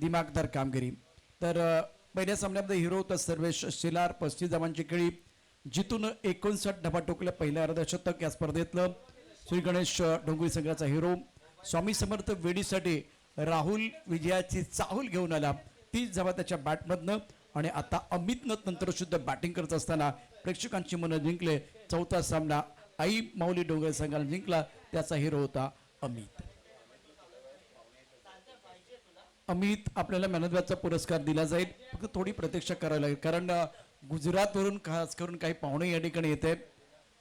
दिमागदार कामगिरी. तर पहिल्या सामन्यामध्ये हिरो होता सर्वेश शिलार, 35 धावांची खेळी, जिथून 59 धावा टोकल्या. पहिल्या अर्धशतक या स्पर्धेतलं श्री गणेश डोंगरी संघाचा हिरो. स्वामी समर्थ वेडीसाठी राहुल विजयाची चाहूल घेऊन आला, 30 धावा त्याच्या बॅटमधनं. आणि आता अमितनं नंतर सुद्धा बॅटिंग करत असताना प्रेक्षकांची मनं जिंकले. चौथा सामना आई माऊली डोंगर संघाला जिंकला, त्याचा हिरो होता अमित. अमित आपल्याला मॅन ऑफ मॅचचा पुरस्कार दिला जाईल, फक्त थोडी प्रतीक्षा करावी लागेल, कारण गुजरातवरून खास करून काही पाहुणे या ठिकाणी येत आहेत.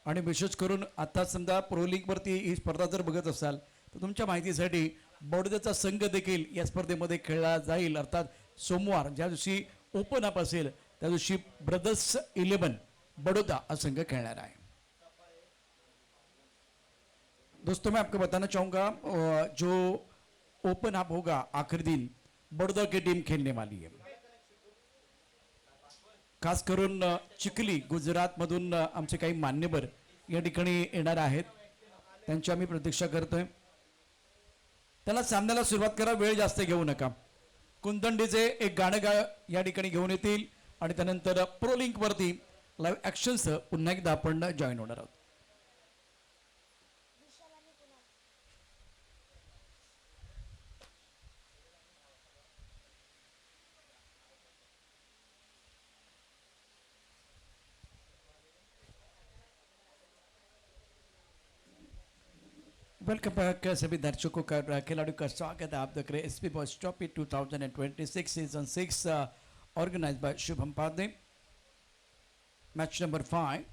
आणि विशेष करून आता समजा प्रो लीगवरती ही स्पर्धा जर बघत असाल तर तुमच्या माहितीसाठी बडोद्याचा संघ देखील या स्पर्धेमध्ये खेळला जाईल. अर्थात सोमवार ज्या दिवशी ओपन अप असेल त्या दिवशी ब्रदर्स 11 बड़ौदा हा संघ खेलना है. दोस्तों मैं आपको बताना चाहूँगा जो ओपन अप होगा आखिरी दिन बड़ौदा की टीम खेलने वाली है. खास करून चिखली गुजरातमधून आमचे काही मान्यवर या ठिकाणी येणार आहेत, त्यांची आम्ही प्रतीक्षा करतोय. त्याला सामन्याला सुरुवात करा, वेळ जास्त घेऊ नका. कुंदंडीचे एक गाणं या ठिकाणी घेऊन येतील आणि त्यानंतर प्रो लिंक वरती लाईव्ह ॲक्शन्स पुन्हा एकदा आपण जॉईन होणार आहोत. वेलकम बैक सभी दर्शकों का, खिलाड़ियों का स्वागत है. आप देख रहे हैं SP boys trophy 2026 season 6 organize by Shubham Pade. Match number 5.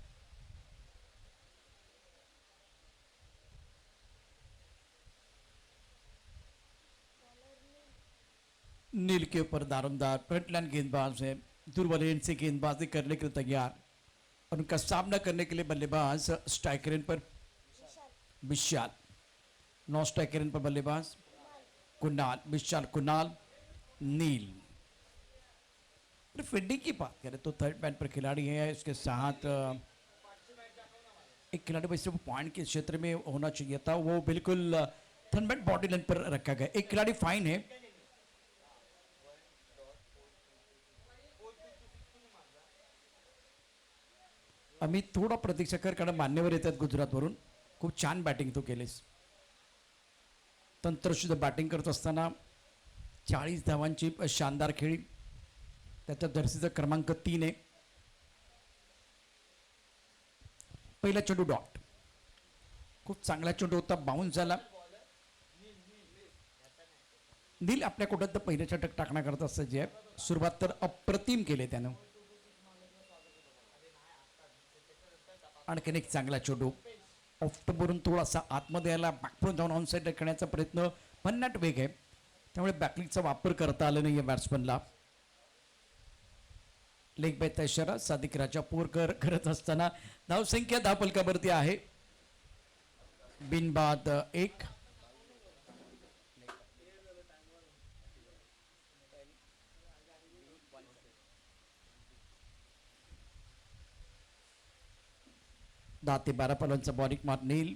नील के ऊपर दारोमदार फ्रंटलाइन गेंदबाज है, दुर्बलेन से गेंदबाजी करने के लिए तैयार और उनका सामना करने के लिए बल्लेबाज स्ट्राइकर पर विशाल, नौ स्ट्राइकर पर बल्लेबाज कुणाल, विशाल, कुणाल, नील. फील्डिंग की बात करें तो थर्ड मैन पर खिलाड़ी है, इसके साथ एक खिलाड़ी वैसे वो पॉइंट के क्षेत्र में होना चाहिए था, वो बिल्कुल थर्ड मैन बॉडी लाइन पर रखा गया. एक खिलाड़ी फाइन है. आम्ही थोडा प्रतीक्षा कर, कारण मान्यवर येतात गुजरातवरून. खूप छान बॅटिंग तो केलीस. तंत्रशुद्ध बॅटिंग करत असताना 40 धावांची शानदार खेळी. त्याच्या जर्सीचा क्रमांक 3 आहे. पहिला चेंडू डॉट, खूप चांगला चेंडू होता, बाउन्स झाला. नील आपल्या कोट्यात तर पहिल्या षटक टाकण्याकरता असं जे सुरुवात तर अप्रतिम केले त्यानं. आणखीन एक चांगला चेंडू ऑफ्टवरून थोडासा आतमध्ये यायला बॅकफ्रून जाऊन ऑन साईड करण्याचा प्रयत्न, भन्नाट वेग आहे त्यामुळे बॅकलिकचा वापर करता आला नाही बॅट्समनला. लेग बायचा इशारा सादिक राजापूरकर करत असताना धावसंख्या धावफलकावरती आहे. बिनबाद 1. दहा ते 12 पालांचा बॉलिंग मार. नील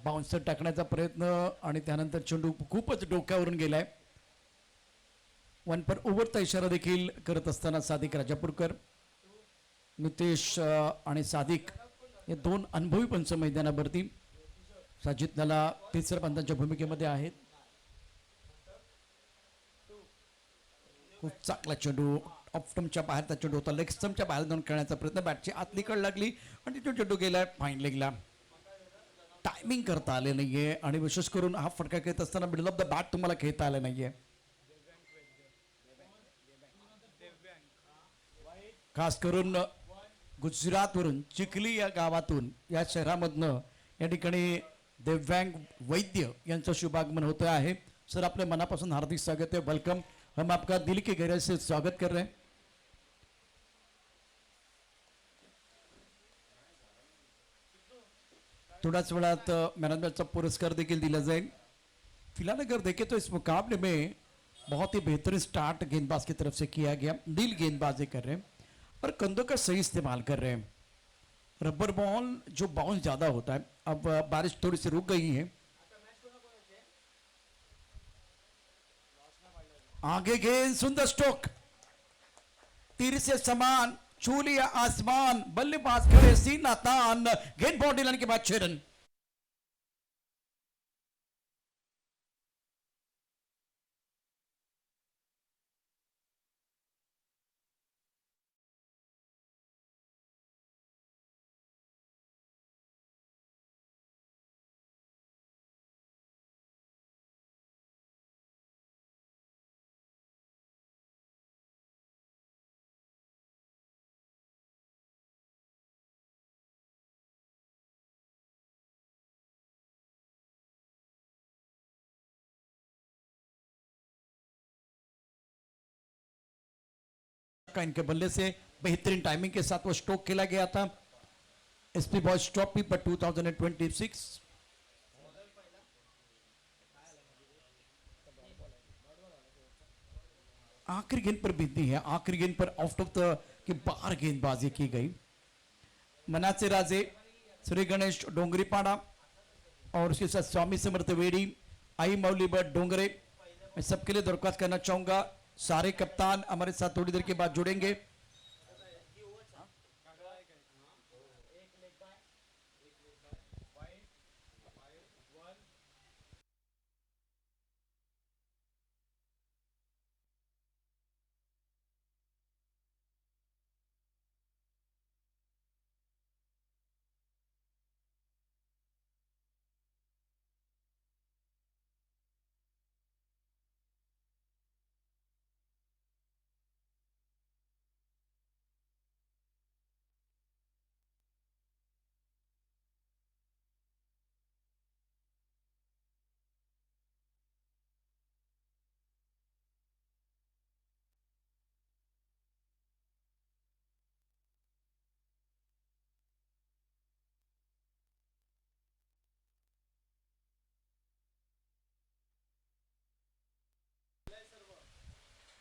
बाउन्सर टाकण्याचा प्रयत्न आणि त्यानंतर चेंडू खूपच डोक्यावरून गेलाय. 1 पर ओव्हरचा इशारा देखील करत असताना सादिक राजापूरकर, नितेश आणि सादिक हे 2 अनुभवी पंच मैदानावरती. साजिद नाला तिसऱ्या पंचांच्या भूमिकेमध्ये आहेत. खूप चांगला चेंडू ऑफ्टमच्या बाहेरचा चेंडू होता, लेग स्टंपच्या बाहेर जाऊन खेळण्याचा प्रयत्न, बॅटची आतली कड लागली आणि तो चेंडू गेला फाईन लेगला. टायमिंग करता आले नाहीये आणि विशेष करून हा फटका खेळत असताना मिडल ऑफ द बॅट तुम्हाला खेळता आलं नाहीये. खास करून गुजरातवरून चिखली या गावातून या शहरामधनं या ठिकाणी दिव्यांग वैद्य यांचं शुभागमन होतं आहे. सर आपले मनापासून हार्दिक स्वागत है, वेलकम. हम आपका दिल की गहराई से स्वागत कर रहे हैं. थोड्याच वेळात मैन ऑफ द मैच पुरस्कार देखील दिला जाएगा. फिलहाल अगर देखें तो इस मुकाबले में बहुत ही बेहतरीन स्टार्ट गेंदबाज की तरफ से किया गया. नील गेंदबाजी कर रहे हैं और कंधों का सही इस्तेमाल कर रहे हैं. रबर बॉल जो बाउंस ज़्यादा होता है, अब बारिश थोड़ी सी रुक गई है आगे गेंद, सुंदर स्ट्रोक, तीर से समान, छू लिया आसमान, बल्लेबाज खड़े सीना तान, गेंद बाउंड्री लाइन के बाद 6 रन। का इनके बल्ले से बेहतरीन टाइमिंग के साथ वो स्ट्रोक खेला गया था। एसपी बॉयज ट्रॉफी पर 2026 आखिरी गेंद पर बीतनी है, आखिरी गेंद पर आउट ऑफ द की बाहर गेंदबाजी की गई। मनाचे राजे, श्री गणेश डोंगरीपाड़ा और उसके साथ स्वामी समर्थ वेड़ी, आई मौली भट्ट डोंगरे, मैं सबके लिए दरख्वास्त करना चाहूंगा, सारे कप्तान हमारे साथ थोड़ी देर के बाद जुड़ेंगे।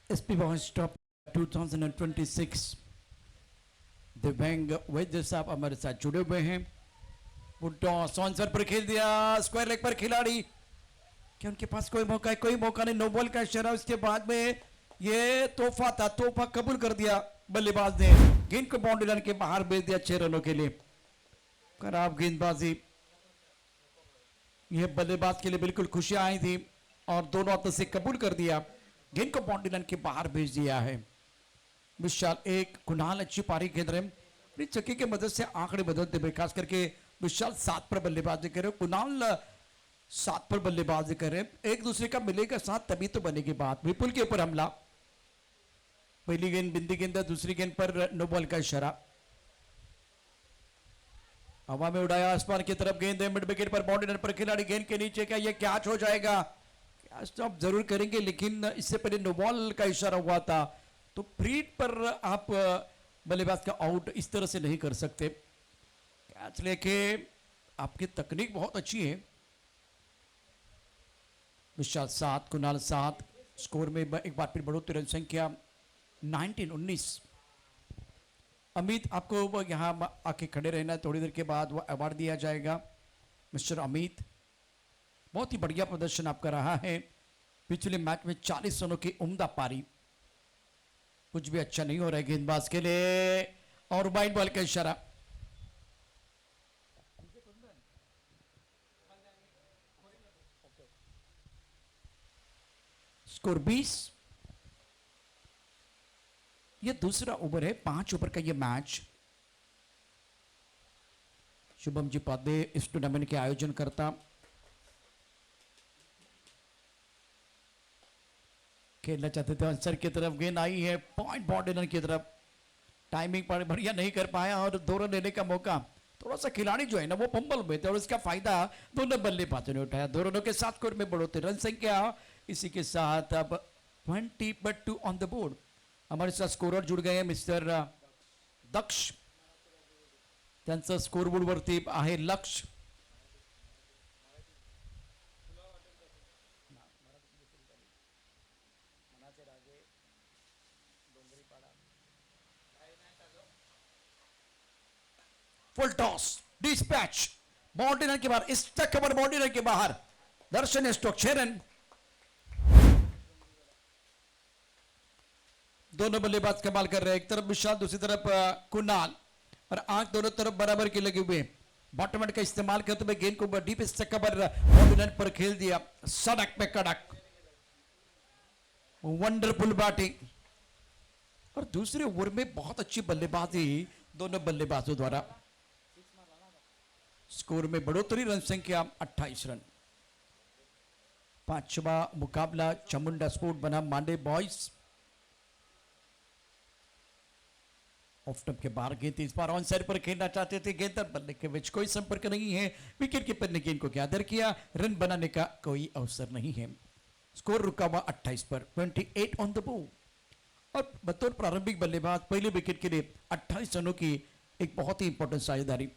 एसपी बॉयज टॉप 2026 दिव्यांग वैद्य साहब हमारे साथ जुड़े हुए हैं। बुड्ढा स्पॉन्सर पर खेल दिया, स्क्वायर लेग पर खिलाड़ी, क्या उनके पास कोई मौका है? कोई मौका नहीं, नो बॉल का इशारा। उसके बाद में ये तोहफा था, तोहफा कबूल कर दिया बल्लेबाज ने, गेंद को बाउंड्री लाइन के बाहर भेज दिया 6 रनों के लिए। खराब गेंदबाजी, ये बल्लेबाज के लिए बिल्कुल खुशियां आई थी और दोनों हाथों से कबूल कर दिया, गेंद को बाउंड्री लाइन के बाहर भेज दिया है। विशाल एक, कुणाल अच्छी पारी खेल रहे हैं, चक्की की मदद से आंकड़े बदलते हुए, खास करके विशाल 7 पर बल्लेबाजी कर रहे, कुणाल 7 पर बल्लेबाजी कर रहे, एक दूसरे का मिलेगा साथ तभी तो बनेगी बात। विपुल के ऊपर हमला, पहली गेंद बिंदी गेंद, दूसरी गेंद पर नो बॉल का इशारा, हवा में उड़ाया आसमान की तरफ, गेंद मिड विकेट पर, बाउंड्री लाइन पर खिलाड़ी, गेंद के नीचे, क्या ये कैच हो जाएगा? कैच तो आप जरूर करेंगे, लेकिन इससे पहले नो बॉल का इशारा हुआ था, तो फ्री पर आप बल्लेबाज का आउट इस तरह से नहीं कर सकते। कैच लेके आपकी तकनीक बहुत अच्छी है। विशाल 7, कुणाल 7, स्कोर में एक बार फिर बढ़ोतरी, रन संख्या 19। अमित आपको यहाँ आके खड़े रहना है, थोड़ी देर के बाद वो अवार्ड दिया जाएगा। मिस्टर अमित, बहुत ही बढ़िया प्रदर्शन आपका रहा है पिछले मैच में, 40 रनों की उम्दा पारी, कुछ भी अच्छा नहीं हो रहा है गेंदबाज के लिए, और वाइड बॉल का इशारा। स्कोर 20। ये दूसरा ओवर है, 5 ओवर का ये मैच। शुभम जी पादे इस टूर्नामेंट के आयोजन करता, खेलना चाहते थे, आंसर की तरफ गेंद आई है, पॉइंट बाउंड्री की तरफ, टाइमिंग पर बढ़िया नहीं कर पाया और 2 रन लेने का मौका, थोड़ा सा खिलाड़ी जो है ना वो पंबल में थे और इसका फायदा दोनों बल्लेबाजों ने उठाया। 2 रनों के साथ स्कोर में बढ़ोतरी, रन संख्या इसी के साथ अब 20/2 ऑन द बोर्ड। हमारे साथ स्कोरर जुड़ गए हैं, मिस्टर दक्ष, त्यांचं स्कोरबोर्ड वरती आहे लक्ष। Full toss, dispatch, boundary line के बाहर, इस तक खबर बाउंड्री लाइन के बाहर, दर्शन स्टोक 6 रन। दोनों बल्लेबाज कमाल कर रहे हैं, एक तरफ विशाल दूसरी तरफ कुणाल, और आंख दोनों तरफ बराबर के लगे हुए। बॉटम का इस्तेमाल करते हुए गेंद को डीप स्टक पर खेल दिया, सड़क पे कड़क, वंडरफुल बैटिंग। और दूसरे ओवर में बहुत अच्छी बल्लेबाजी दोनों बल्लेबाजों द्वारा। स्कोर में बढ़ोतरी, रन संख्या 28 रन। पांचवा मुकाबला चामुंडा स्पोर्ट बना मांडे बॉयज। ऑफ टॉप के बाहर गेंद इस बार ऑन साइड पर खेलना चाहते थे, गेंद बल्ले के बीच कोई संपर्क नहीं है, विकेट कीपर ने गेंद को गैदर किया, रन बनाने का कोई अवसर नहीं है। स्कोर रुका हुआ 28 पर, 28 ऑन द बोर्ड। और बतौर प्रारंभिक बल्लेबाज पहले विकेट के लिए 28 रनों की एक बहुत ही इंपॉर्टेंट साझेदारी।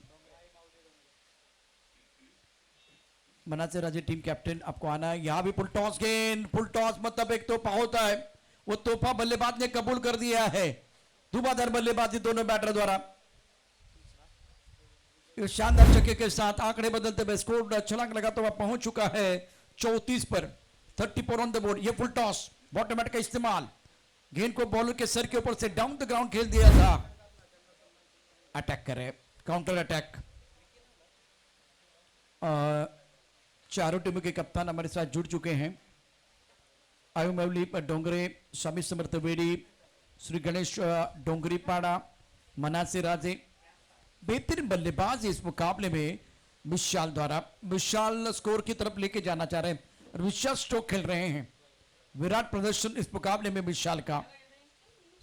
मनासे राजे टीम कैप्टन, आपको आना है। यहां भी फुल टॉस गेंद, फुल टॉस मतलब एक तोहफा होता है, वो तोहफा बल्लेबाज ने कबूल कर दिया है। धुआंधार बल्लेबाजी दोनों बैटर द्वारा, शानदार छक्के के साथ आंकड़े बदलते हुए स्कोर छलांग लगाता हुआ पहुंच चुका है 34 पर, 34 ऑन द बोर्ड। ये फुल टॉस, बॉटम बैट का इस्तेमाल, गेंद को बॉलर के सर के ऊपर से डाउन द ग्राउंड खेल दिया था। अटैक करे, काउंटर अटैक। चारों टीमों के कप्तान हमारे साथ जुड़ चुके हैं। आयु मवली डोंगरे, स्वामी समर्थ वेड़ी, श्री गणेश डोंगरी पाड़ा, मनासे राजे। बेहतरीन बल्लेबाज इस मुकाबले में विशाल द्वारा, विशाल स्कोर की तरफ लेके जाना चाह रहे हैं और विशाल स्ट्रोक खेल रहे हैं। विराट प्रदर्शन इस मुकाबले में विशाल का।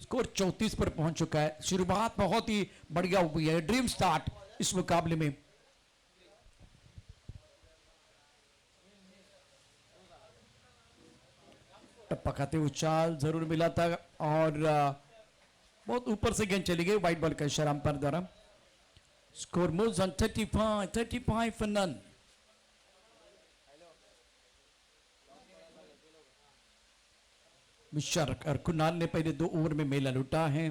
स्कोर 34 पर पहुंच चुका है। शुरुआत बहुत ही बढ़िया हुई है, ड्रीम स्टार्ट इस मुकाबले में। टप्पा खाते उछाल जरूर मिला था और बहुत ऊपर से गेंद चली गई, व्हाइट बॉल का इशारा अंपायर द्वारा। Score moves on 35 for none. Mishra और कुणाल ने पहले 2 ओवर में मेला लुटा है।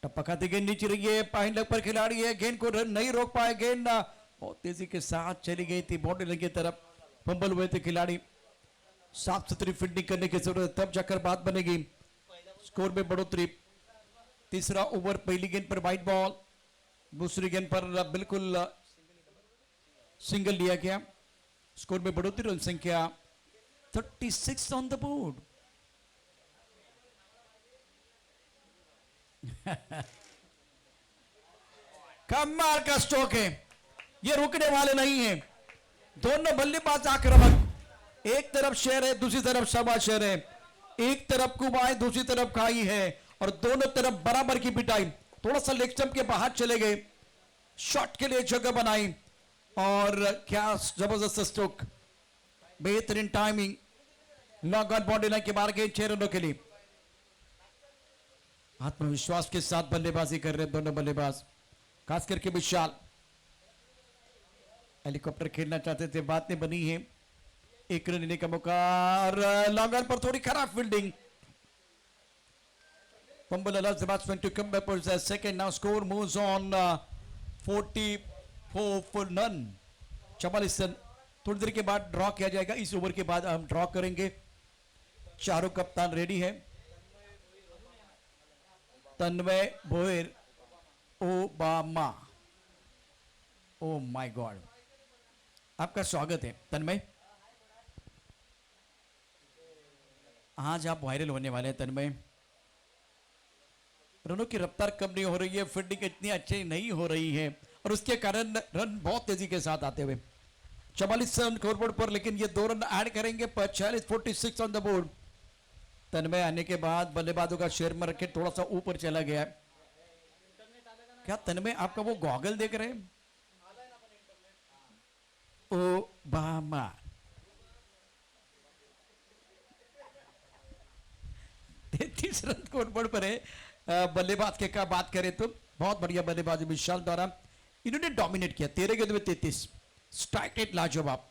टप्पा खाते गेंद नीचे रही है, पाइन लग पर खिलाड़ी है, गेंद को रन नहीं रोक पाए, गेंद बहुत तेजी के साथ चली गई थी बाउंड्री लाइन की तरफ, फंबल हुए थे खिलाड़ी। साफ सुथरी फील्डिंग करने की जरूरत है, तब जाकर बात बनेगी। स्कोर में बढ़ोतरी। तीसरा ओवर, पहली गेंद पर व्हाइट बॉल, दूसरी गेंद पर बिल्कुल सिंगल लिया गया। स्कोर में बढ़ोतरी, रन संख्या 36 ऑन द बोर्ड। कमाल का स्ट्रोक है, ये रुकने वाले नहीं है। दोनों बल्लेबाज आक्रामक, एक तरफ शहर है, दूसरी तरफ सभा शहर है, एक तरफ कुबाई, दूसरी तरफ खाई है, और दोनों तरफ बराबर की पिटाई। थोड़ा सा लेग स्टंप के बाहर चले गए, शॉट के लिए जगह बनाई, और क्या जबरदस्त स्ट्रोक, बेहतरीन timing. Long on boundary line के बाहर गए 6 रनों के लिए। आत्मविश्वास के साथ बल्लेबाजी कर रहे दोनों बल्लेबाज, खास करके विशाल। हेलीकॉप्टर खेलना चाहते थे, बात नहीं बनी है। 1 रन लेने का मौका, और लॉन्ग ऑन पर थोड़ी खराब fielding. Fumble allows the batsman to come back for the second. Now score moves on 44 for none. 44 run थोड़ी देर के बाद ड्रॉ किया जाएगा। इस ओवर के बाद हम ड्रॉ करेंगे। चारों कप्तान रेडी है। Tanmay Bhoyar Obama, oh my God, आपका स्वागत है तन्मय। आज आप वायरल होने वाले हैं तन्मय। रनों की रफ्तार कम नहीं हो रही है, फील्डिंग इतनी अच्छी नहीं हो रही है, और उसके कारण रन बहुत तेजी के साथ आते हुए 44 रन स्कोरबोर्ड पर, लेकिन ये 2 रन ऐड करेंगे। 46 ऑन द बोर्ड। तन्मय आने के बाद बल्लेबाजों का शेयर मार्केट थोड़ा सा ऊपर चला गया है। क्या तन्मय आपका वो गॉगल देख रहे हैं? ओबामा, 33 रन स्कोरबोर्ड पर है। बल्लेबाज के का बात करें तो बहुत बढ़िया बल्लेबाजी विशाल द्वारा, इन्होंने डोमिनेट किया। 13 गेंद में 33, स्ट्राइक रेट लाजवाब।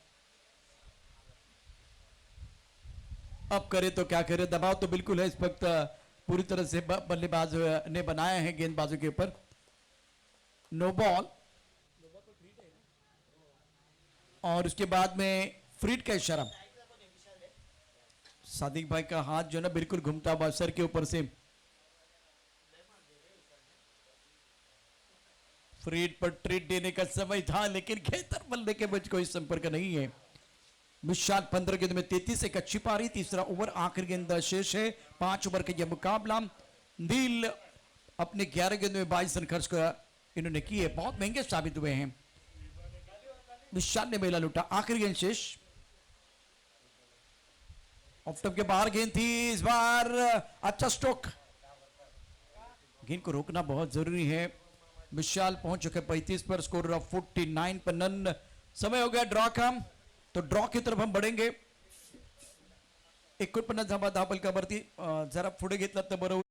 अब करे तो क्या करे, दबाव तो बिल्कुल है इस वक्त, पूरी तरह से बल्लेबाज ने बनाया है गेंदबाजों के ऊपर। नो बॉल, और उसके बाद में फ्रीड का इशारा। सादिक भाई का हाथ जो है ना बिल्कुल घूमता हुआ सर के ऊपर से। फ्रीड पर ट्रीट देने का समय था लेकिन खेतर बल्ले के बीच कोई संपर्क नहीं है। विशाल 15 गेंद में 33 एक अच्छी पारी। तीसरा ओवर आखिरी गेंद शेष है। 5 ओवर का यह मुकाबला। नील अपने 11 गेंद में 22 रन खर्च कर इन्होंने किए, बहुत महंगे साबित हुए हैं। विशाल ने मेला लूटा। आखिरी गेंद शेष। ऑफ स्टंप के बाहर गेंद थी इस बार। अच्छा स्ट्रोक। गेंद को रोकना बहुत जरूरी है। विशाल पहुंच चुके 35 पर। स्कोर 49 पर नन। समय हो गया ड्रॉ का, तो ड्रॉ की तरफ हम बढ़ेंगे। 49 धाबा धाबल का वरती जरा पुढे घेतला तर बरं।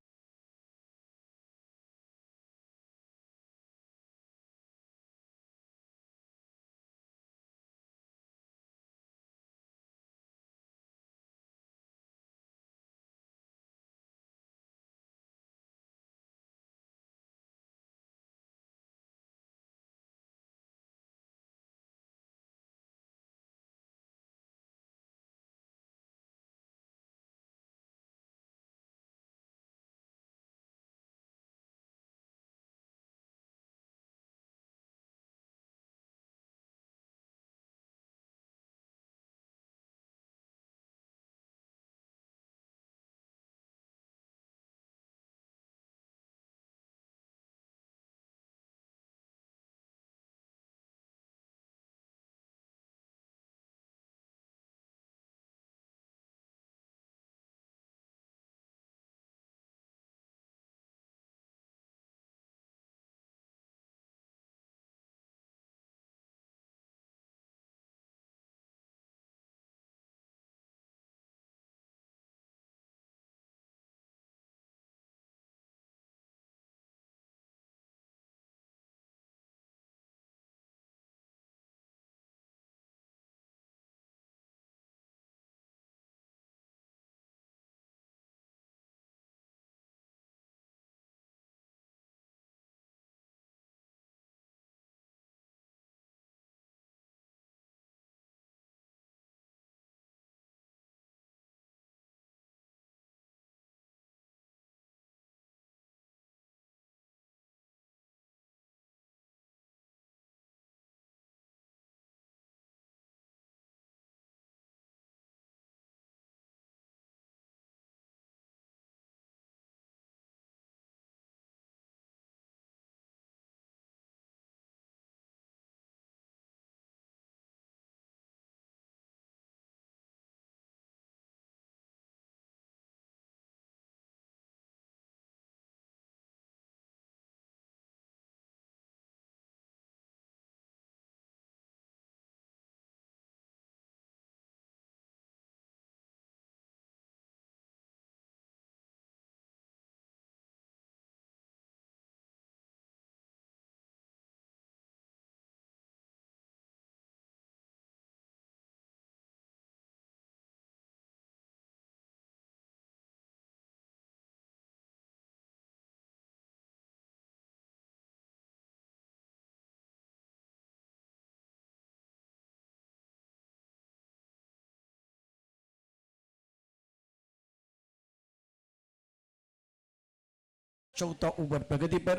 चौथा ओवर प्रगति पर।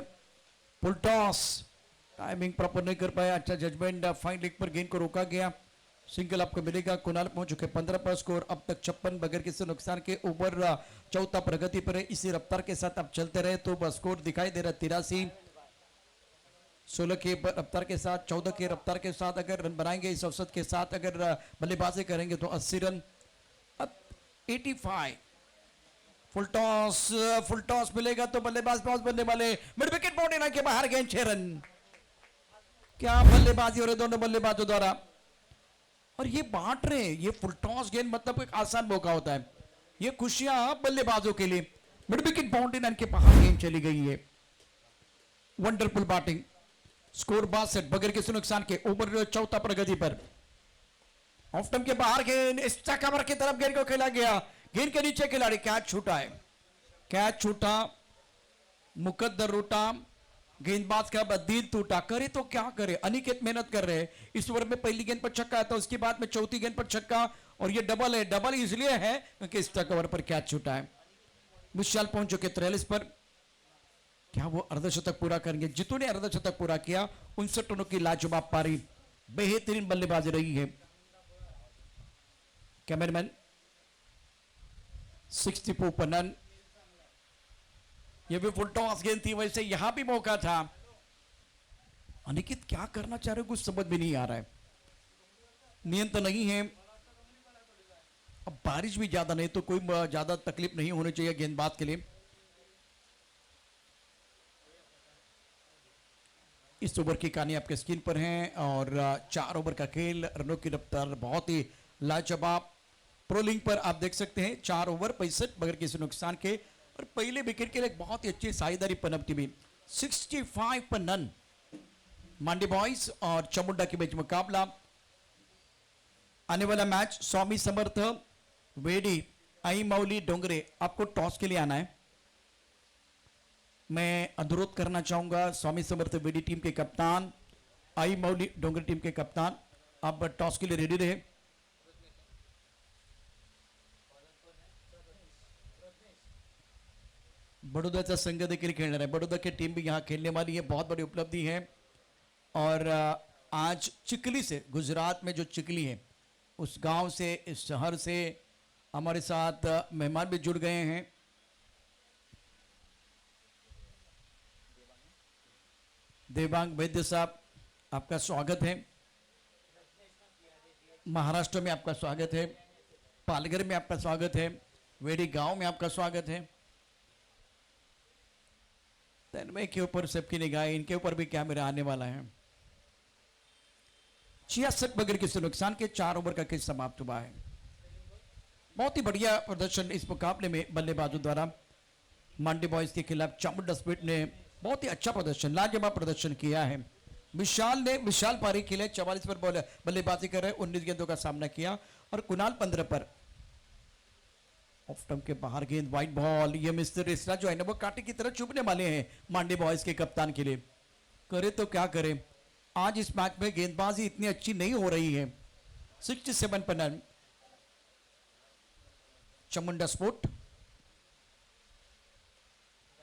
Full toss. टाइमिंग प्रॉपर नहीं कर पाया। अच्छा जजमेंट। फाइन लेग पर गेंद को रोका गया। सिंगल आपको मिलेगा। कुणाल पहुंच चुके 15 पर। स्कोर अब तक 56 बगैर किसी नुकसान के। ओवर चौथा प्रगति पर है। इसी रफ्तार के साथ आप चलते रहे तो स्कोर दिखाई दे रहा 83। 16 के रफ्तार के साथ 14 के रफ्तार के साथ अगर रन बनाएंगे इस औसत के साथ अगर बल्लेबाजी करेंगे तो 80 रन। अब 85। फुल टॉस मिलेगा तो बल्लेबाज टॉस बनने वाले। मिड विकेट बाउंड्री लाइन के बाहर गेंद 6 रन। क्या बल्लेबाजी हो रही दोनों बल्लेबाजों द्वारा। और ये बांट रहे ये फुल टॉस गेंद मतलब एक आसान मौका होता है। ये खुशियां बल्लेबाजों के लिए। मिड विकेट बाउंड्री लाइन के बाहर गेंद चली गई है। Wonderful batting. स्कोर 62 बगैर किसी नुकसान के। ओवर चौथा प्रगति पर। ऑफ स्टंप के बाहर गेंद एक्स्ट्रा कवर की तरफ गेंद को खेला गया। गेंद के नीचे खिलाड़ी। कैच छूटा है। कैच छूटा। मुकद्दर रूटा। गेंदबाज का दिल टूटा। करे तो क्या करे। अनिकेत मेहनत कर रहे हैं। इस ओवर में पहली गेंद पर छक्का था, उसके बाद में चौथी गेंद पर छक्का और ये डबल है, डबल इसलिए है क्योंकि एक्स्ट्रा कवर पर कैच छूटा है। विशाल पहुंच चुके 43 पर, क्या वो अर्धशतक पूरा करेंगे? जितू ने अर्धशतक पूरा किया, 59 रनों की लाजवाब पारी, बेहतरीन बल्लेबाजी रही है। कैमरामैन 64 पर नन, ये भी फुल टॉस गेंद थी, वैसे यहां भी मौका था। अनिकित क्या करना चाह रहे, कुछ समझ भी नहीं आ रहा है, नियंत्रण नहीं है। अब बारिश भी ज्यादा नहीं तो कोई ज्यादा तकलीफ नहीं होनी चाहिए गेंदबाज के लिए। इस ओवर की कहानी आपके स्क्रीन पर है और 4 ओवर का खेल, रनों की रफ्तार बहुत ही लाजवाब। प्रोलिंग पर आप देख सकते हैं 4 ओवर 65 बगैर किसी नुकसान के, और पहले विकेट के लिए एक बहुत ही अच्छी साझेदारी पनपती भी। 65 पर नन, मांडी बॉयज और चामुंडा के बीच मुकाबला। आने वाला मैच स्वामी समर्थ वेडी आई मौली डोंगरे, आपको टॉस के लिए आना है। मैं अनुरोध करना चाहूंगा स्वामी समर्थ वेडी टीम के कप्तान, आई मौली डोंगरे टीम के कप्तान, आप टॉस के लिए रेडी रहे। बड़ौदाचा संघ देखील खेलणार आहे, बड़ौदा की टीम भी यहाँ खेलने वाली है, बहुत बड़ी उपलब्धि है। और आज चिकली से, गुजरात में जो चिकली है उस गांव से, इस शहर से हमारे साथ मेहमान भी जुड़ गए हैं। देवांग वैद्य साहब, आपका स्वागत है। महाराष्ट्र में आपका स्वागत है, पालघर में आपका स्वागत है, वेड़ी गांव में आपका स्वागत है। तन्मय के ऊपर सबकी निगाह, इनके ऊपर भी कैमरा आने वाला है। 66 बगैर किसी नुकसान के 4 ओवर का खेल समाप्त हुआ है। बहुत ही बढ़िया प्रदर्शन इस मुकाबले में बल्लेबाजों द्वारा। मांडी बॉयज के खिलाफ चामुंडा स्पिरिट ने बहुत ही अच्छा प्रदर्शन, लाजवाब प्रदर्शन किया है। विशाल पारी के लिए 44 पर बल्लेबाजी कर रहे, 19 गेंदों का सामना किया, और कुणाल 15 पर। ऑफ स्टंप के बाहर गेंद, वाइट बॉल, ये मिस्टर इसरा जो है ना वो कांटे की तरह चुभने वाले हैं मांडी बॉयज के कप्तान के लिए। करे तो क्या करे, आज इस मैच में गेंदबाजी इतनी अच्छी नहीं हो रही है। 67 पर नन, चामुंडा स्पोर्ट,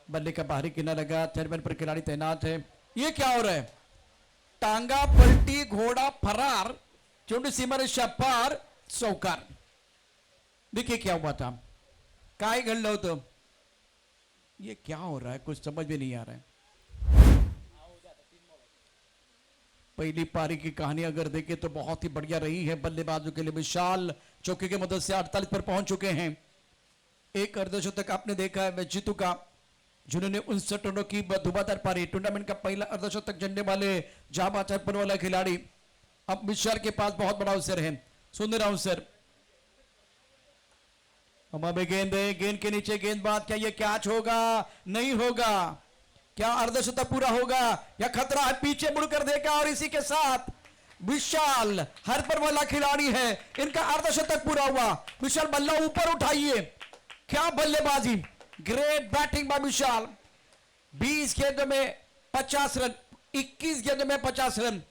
बल्ले का बाहरी किनारा लगा, 3 पर खिलाड़ी तैनात है। ये क्या हो रहा है, टांगा पलटी, घोड़ा फरार, चुंडी सीमा पार, चौकार। देखिए क्या हुआ था, काय घडलं होतं, ये क्या हो रहा है, कुछ समझ में नहीं आ रहा है। पहली पारी की कहानी अगर देखें तो बहुत ही बढ़िया रही है बल्लेबाजों के लिए। विशाल चौके की मदद से 48 पर पहुंच चुके हैं। एक अर्धशतक आपने देखा है जीतू का, जिन्होंने 59 रनों की धुआंधार पारी, टूर्नामेंट का पहला अर्धशतक जड़ने वाले जाबाज पर वाला खिलाड़ी। अब विशाल के पास बहुत बड़ा अवसर है, सुंदर अवसर। हमारे गेंद के नीचे गेंदबाज, क्या ये कैच होगा, नहीं होगा, क्या अर्धशतक पूरा होगा, या खतरा है, पीछे मुड़कर देखा, और इसी के साथ विशाल हर पर वाला खिलाड़ी है, इनका अर्धशतक पूरा हुआ। विशाल बल्ला ऊपर उठाइए, क्या बल्लेबाजी, ग्रेट बैटिंग बाय विशाल। 20 गेंदों में 50 रन, 21 गेंदों में 50 रन,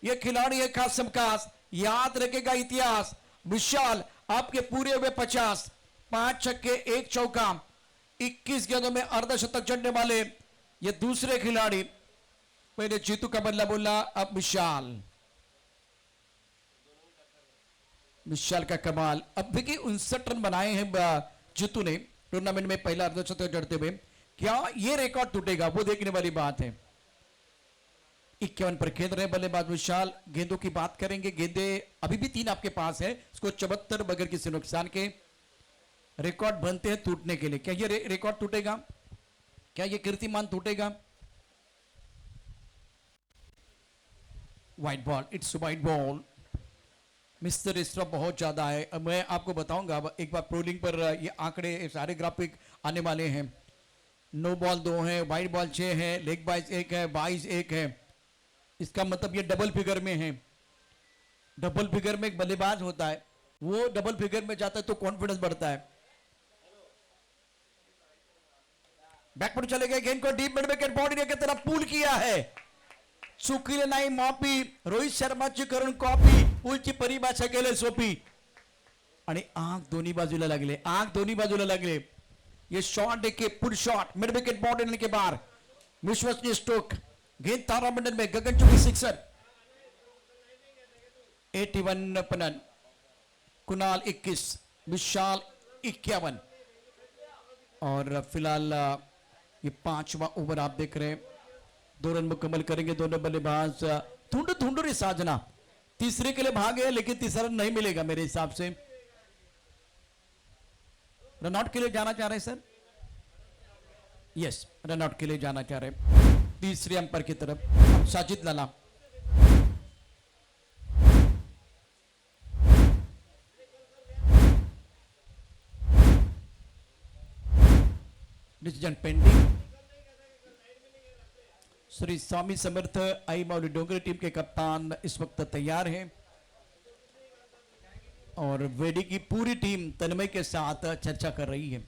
ये खिलाड़ी है खास खास, याद रखेगा इतिहास। विशाल आपके पूरे हुए 50, 5 छक्के 1 चौका, 21 गेंदों में अर्धशतक जड़ने वाले ये दूसरे खिलाड़ी। पहले जीतू का बल्ला बोला, अब विशाल का कमाल। अब देखिए 59 रन बनाए हैं जीतू ने टूर्नामेंट में पहला अर्धशतक जड़ते हुए। क्या ये रिकॉर्ड टूटेगा, वो देखने वाली बात है। 51 पर खेल रहे बल्लेबाज विशाल। गेंदों की बात करेंगे, गेंदे अभी भी 3 आपके पास है, इसको 74 बगैर किसी नुकसान के रिकॉर्ड बनते हैं टूटने के लिए। क्या ये रिकॉर्ड टूटेगा, क्या ये कीर्तिमान टूटेगा? White ball, it's white ball. Mister इसरा बहुत ज्यादा है। अब मैं आपको बताऊंगा एक बार प्रोलिंग पर, ये आंकड़े सारे ग्राफिक आने वाले हैं। नो बॉल 2 है, व्हाइट बॉल 6 है, लेग बाइज 1 है, बाइज 1 है। इसका मतलब ये डबल फिगर में है। डबल फिगर में एक बल्लेबाज होता है, वो डबल फिगर में जाता है तो कॉन्फिडेंस बढ़ता है। बैकफुट चले गए, गेंद को डीप मिड विकेट बॉडी की तरफ पुल किया है, चुकीले नाही माफी। रोहित शर्माची करून कॉपी, पुलची परिभाषा केली सोपी। आणि आग दोन्ही बाजूला लागले, आग दोन्ही बाजूला लागले. ये शॉट देखिए, put shot mid wicket ball देने के बाद विश्वसनीय स्ट्रोक, गेंद तारामंडल में गगनचुंबी सिक्सर. 81 पनन, कुणाल 21, विशाल 51. और फिलहाल ये 5वां ओवर आप देख रहे हैं. 2 रन मुकम्मल करेंगे दोनों बल्लेबाज. ढूंढो ढूंढो रे साजना, तीसरे के लिए भागे लेकिन तीसरा रन नहीं मिलेगा मेरे हिसाब से. रनआउट के लिए जाना चाह रहे हैं सर. यस, रनआउट के लिए जाना चाह रहे हैं तीसरे अंपायर की तरफ. Sajid Lala. Decision pending. Shri Swami Samarth Aai Mauli Dongri team के कप्तान इस वक्त तैयार हैं और वेडी की पूरी टीम तन्मय के साथ चर्चा कर रही है.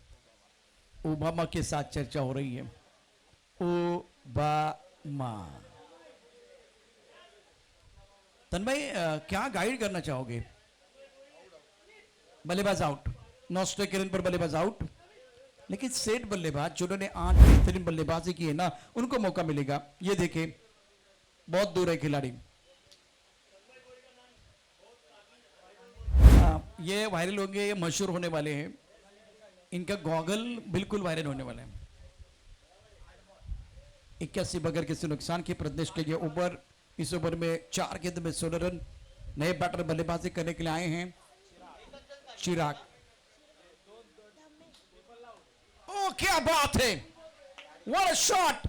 ओबामा के साथ चर्चा हो रही है. ओबामा. तन्मय क्या गाइड करना चाहोगे? बल्लेबाज आउट, नॉस्टे किरण पर बल्लेबाज आउट. लेकिन सेट बल्लेबाज जिन्होंने आज बेहतरीन बल्लेबाजी की है ना, उनको मौका मिलेगा. ये देखें, बहुत दूर है खिलाड़ी. ये वायरल होंगे, ये मशहूर होने वाले हैं. इनका गॉगल बिल्कुल वायरल होने वाला है. 81 बगैर किसी नुकसान की प्रदेश के लिए ओवर. इस ओवर में 4 गेंद में 16 रन. नए बैटर बल्लेबाजी करने के लिए आए हैं चिराग. ओ क्या बात है, what a shot,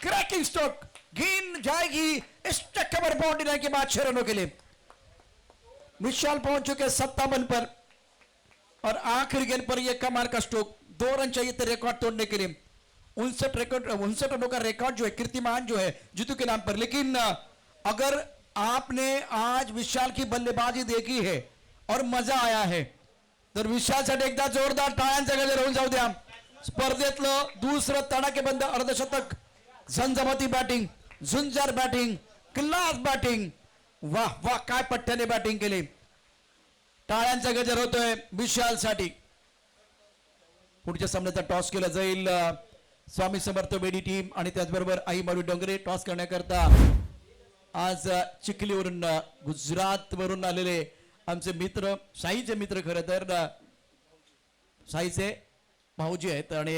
cracking stroke. गेंद जाएगी इस कवर बाउंड्री के बाद 6 रनों के लिए. विशाल पहुंच चुके 57 पर और आखिरी गेंद पर यह कमाल का स्ट्रोक. 2 रन चाहिए थे रिकॉर्ड तोड़ने के लिए. 59 रनों का रिकॉर्ड जो है कीर्तिमान जो है जीतू के नाम पर. लेकिन अगर आपने आज विशाल की बल्लेबाजी देखी है और मजा आया है तर विशालसाठी एकदा जोरदार टाळ्यांचा गजर होऊन जाऊ द्या. स्पर्धेतलं दुसरं तडाखेबंद अर्धशतक. झंझावाती बॅटिंग, झुंजार बॅटिंग, क्लास बॅटिंग. वाह वाह, काय पट्ट्याने बॅटिंग केली. टाळ्यांचा गजर होतोय विशालसाठी. पुढच्या सामन्याचा टॉस केला जाईल. स्वामी समर्थ वेडी टीम आणि त्याचबरोबर आई माळू डोंगरे टॉस करण्याकरता आज चिखलीवरून गुजरात वरून आलेले आमचे मित्र, साईचे मित्र. खरं तर साईचे भाऊजी आहेत आणि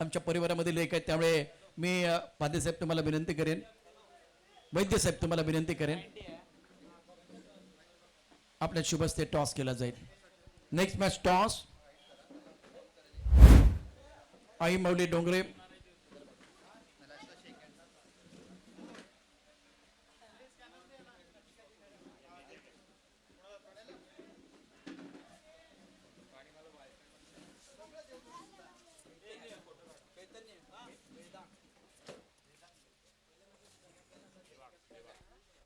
आमच्या परिवारामधील एक आहेत. त्यामुळे मी पांडे साहेब तुम्हाला विनंती करेन, वैद्य साहेब तुम्हाला विनंती करेन, आपल्या शुभ हस्ते टॉस केला जाईल. नेक्स्ट मॅच टॉस आई माऊली डोंगरे.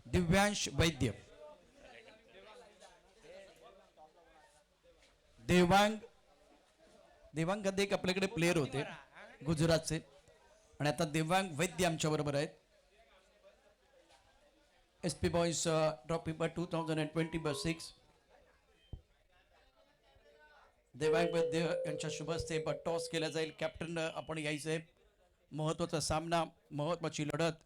दिव्यांश वैद्य, देवांग देवांग एक आपल्याकडे प्लेयर होते गुजरातचे आणि आता देवांग वैद्य आमच्या बरोबर आहेत. SP boys trophy 2020-6. देवांग वैद्य यांच्या शुभ हस्ते टॉस केला जाईल. कॅप्टन आपण यायचे. महत्वाचा सामना, महत्वाची लढत.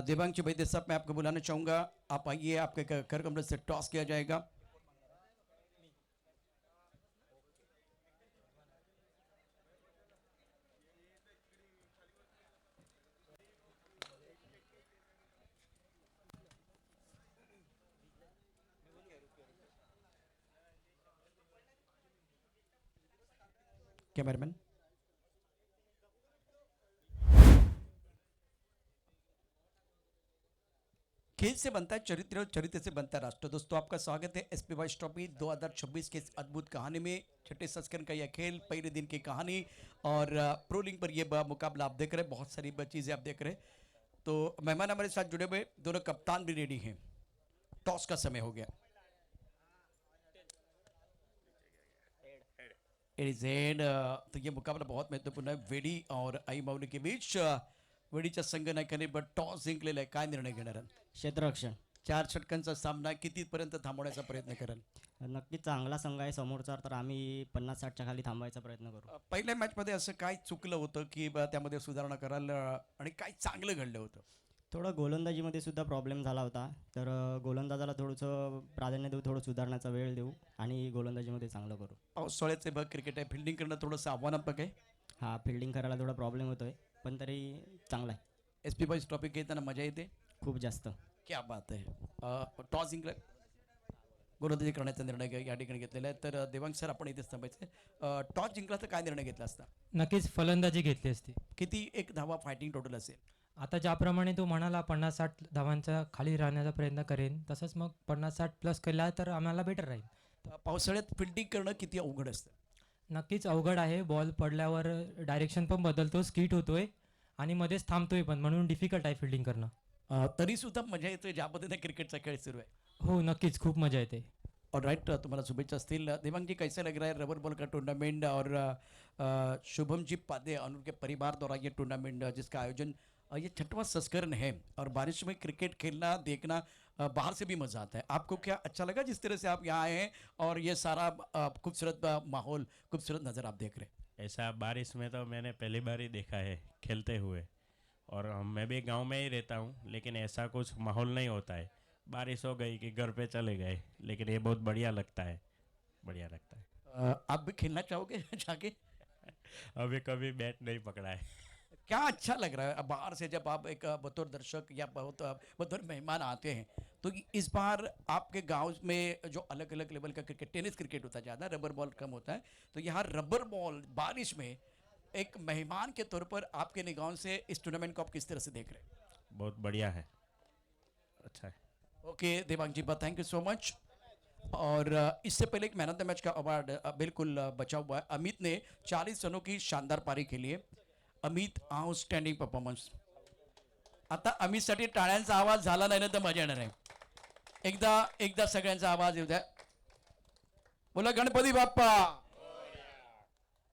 देवांग जी वैद्य साहब, मैं आपको बुलाना चाहूंगा. आप आइए, आपके घर कमरे से टॉस किया जाएगा. कैमरामैन खेल से बनता है चरित्र और चरित्र से बनता है राष्ट्र. दोस्तों, आपका स्वागत है SP बॉयज ट्रॉफी 2026 के इस अद्भुत कहानी में. छठे संस्करण का यह खेल, पहले दिन की कहानी और प्रो लीग पर यह मुकाबला आप देख रहे हैं. बहुत सारी चीजें आप देख रहे हैं. तो मेहमान हमारे साथ जुड़े हुए, दोनों कप्तान भी रेडी हैं. टॉस का समय हो गया. तो ये मुकाबला बहुत महत्वपूर्ण है वेडी और आई माऊली के बीच. वेडीच्या संघ नायकाने टॉस जिंकलेला आहे. काय निर्णय घेणार? क्षेत्ररक्षण. 4 षटकांचा सामना कितीपर्यंत थांबवण्याचा प्रयत्न कराल? नक्कीच चांगला संघ आहे समोरचा, तर आम्ही 50-60च्या खाली थांबायचा प्रयत्न करू. पहिल्या मॅचमध्ये असं काय चुकलं होतं की त्यामध्ये सुधारणा कराल आणि काय चांगलं घडलं होतं? थोडं गोलंदाजीमध्ये सुद्धा प्रॉब्लेम झाला होता, तर गोलंदाजाला थोडंसं प्राधान्य देऊ, थोडं सुधारण्याचा वेळ देऊ आणि गोलंदाजीमध्ये चांगलं करू. पावसाळ्याचे बघ क्रिकेट आहे, फिल्डिंग करणं थोडंसं आव्हानात्मक आहे. हा, फिल्डिंग करायला थोडा प्रॉब्लेम होतो आहे, पण तरी चांगला आहे, SP बॉईज ट्रॉफी घेताना मजा येते. खूप जास्त. क्या बात आहे. टॉस जिंकला, गोलंदाजी करण्याचा निर्णय या ठिकाणी घेतलेला आहे. तर देवांग सर आपण इथेच थांबायचं. टॉस जिंकला तर काय निर्णय घेतला असता? नक्कीच फलंदाजी घेतली असती. किती एक धावा फायटिंग टोटल असेल? आता ज्याप्रमाणे तो म्हणाला 50-60 धावांच्या खाली राहण्याचा प्रयत्न करेन, तसंच मग 50-60 प्लस केला तर आम्हाला बेटर राहील. पावसाळ्यात फिल्डिंग करणं किती अवघड असतं? नक्कीच अवघड आहे. बॉल पडल्यावर डायरेक्शन पण बदलतो, स्किट होतोय आणि मध्येच थांबतोय पण, म्हणून डिफिकल्ट आहे फिल्डिंग करणं. तरी सुद्धा मजा येते ज्या पद्धतीने क्रिकेटचा खेळ सुरू आहे. हो, नक्कीच खूप मजा येते. और राइट, तुम्हाला शुभेच्छा असतील. देवांग जी, कैसा लग रहा है रबर बॉल का टूर्नामेंट और शुभम जी पादे और उनके परिवार द्वारा ये टूर्नामेंट जिसका आयोजन ये 6वां संस्करण है और बारिश में क्रिकेट खेलना देखना बाहर से भी मज़ा आता है. आपको क्या अच्छा लगा जिस तरह से आप यहाँ आए हैं और ये सारा खूबसूरत माहौल, खूबसूरत नज़र आप देख रहे हैं? ऐसा बारिश में तो मैंने पहली बार ही देखा है खेलते हुए, और मैं भी गांव में ही रहता हूँ, लेकिन ऐसा कुछ माहौल नहीं होता है. बारिश हो गई कि घर पे चले गए, लेकिन ये बहुत बढ़िया लगता है, बढ़िया लगता है. आप भी खेलना चाहोगे जाके? अभी कभी बैट नहीं पकड़ा है. क्या अच्छा लग रहा है अब बाहर से जब आप एक बतौर दर्शक या बतौर मेहमान आते हैं, तो इस बार आपके गांव में जो अलग अलग लेवल का क्रिकेट, टेनिस क्रिकेट होता है ज़्यादा, रबर बॉल कम होता है, तो यहाँ रबर बॉल बारिश में एक मेहमान के तौर पर आपके निगाहों से इस टूर्नामेंट को आप किस तरह से देख रहे हैं? बहुत बढ़िया है, अच्छा है. Okay Devang ji, thank you so much. और इससे पहले एक मैन ऑफ द मैच का अवार्ड बिल्कुल बचा हुआ है. अमित ने 40 रनों की शानदार पारी खेली है. Amit, outstanding performance. आता अमितसाठी टाळ्यांचा आवाज झाला नाही ना तर मजा येणार आहे. एकदा सगळ्यांचा आवाज येऊ द्या. बोला गणपती बाप्पा.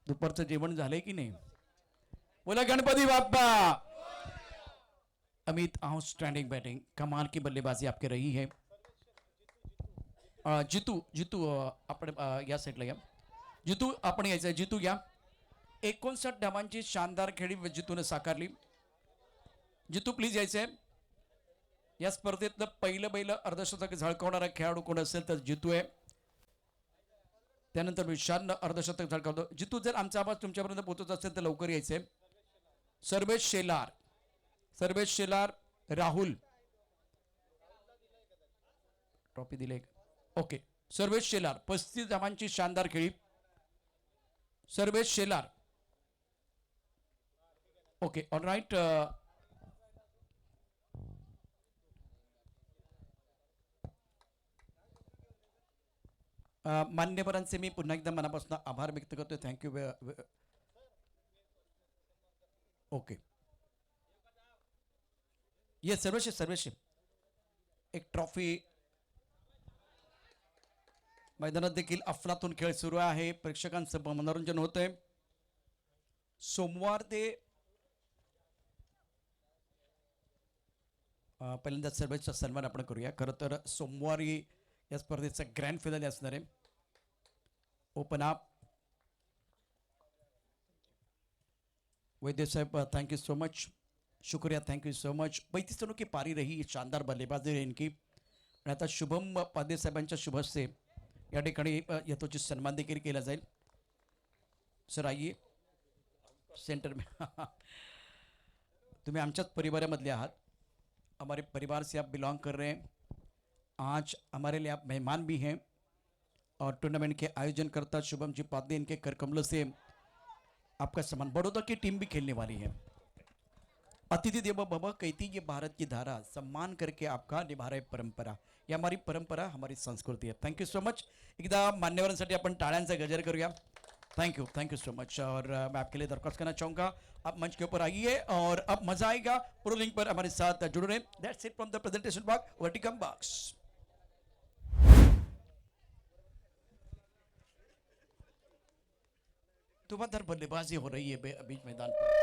दुपारचं जेवण झालंय की नाही? बोला गणपती बाप्पा. अमित, आउटस्टँडिंग बैटिंग, कमाल की बल्लेबाजी आपकी रही है. जितू आपण या साईडला या. जितू आपण यायचं, जितू या. 59 धावांची शानदार खेळी जितूने साकारली. जितू प्लीज यायचंय. या स्पर्धेतलं पहिलं अर्धशतक झळकावणारा खेळाडू कोण असेल तर जितू आहे. त्यानंतर विशाल अर्धशतक झळकावतो. जितू, जर आमचा आवाज तुमच्यापर्यंत पोहोचत असेल तर लवकर यायचंय. सर्वेश शेलार, राहुल ट्रॉफी दिले. ओके, सर्वेश शेलार 35 धावांची शानदार खेळी. Sarvesh Shelar. Okay, all right. मान्यवरांचे मी पुन्हा एकदा मनापासून आभार व्यक्त करतोय. थँक्यू. ओके, ये सर्वेश एक ट्रॉफी. मैदानात देखील अफलातून खेळ सुरू आहे. प्रेक्षकांचं मनोरंजन होतंय. सोमवार ते पहिल्यांदा सर्वेचा सन्मान आपण करूया. खरं तर सोमवारी या स्पर्धेचा ग्रँड फिनाले असणार आहे. Open up. वैद्य साहब, थैंक यू सो मच. शुक्रिया, थैंक यू सो मच. 35 रनों की पारी रही, शानदार बल्लेबाजी रही इनकी. आणि आता शुभम पादे साहेबांच्या शुभ हस्ते या ठिकाणी यथोचित सन्मान देखील केला जाईल. सर आइए सेंटर में. तुम्ही आमच्याच परिवारामधले आहात. हमारे परिवार से आप बिलोंग कर रहे हैं. आज हमारे लिए आप मेहमान भी हैं और टूर्नामेंट के आयोजन करता शुभम जी पादे, इनके कर कमलों से आपका सम्मान. बड़ौदा की टीम भी खेलने वाली है. अतिथि देवो भव कहती ये भारत की धारा, सम्मान करके आपका निभा रहे परंपरा. ये हमारी परंपरा, हमारी संस्कृती है. Thank you so much. एकदा मान्यवरांसाठी आपण टाळ्यांचा गजर करूया. Thank you so much. और मैं आपके लिए दरख्वास्त करना चाहूँगा, आप मंच के ऊपर आइए और अब मजा आएगा. प्रो लिंक पर हमारे साथ जुड़ रहे. That's it from the presentation box. वर्टिकम बॉक्स. धुआंधार बल्लेबाजी हो रही है बीच मैदान पर.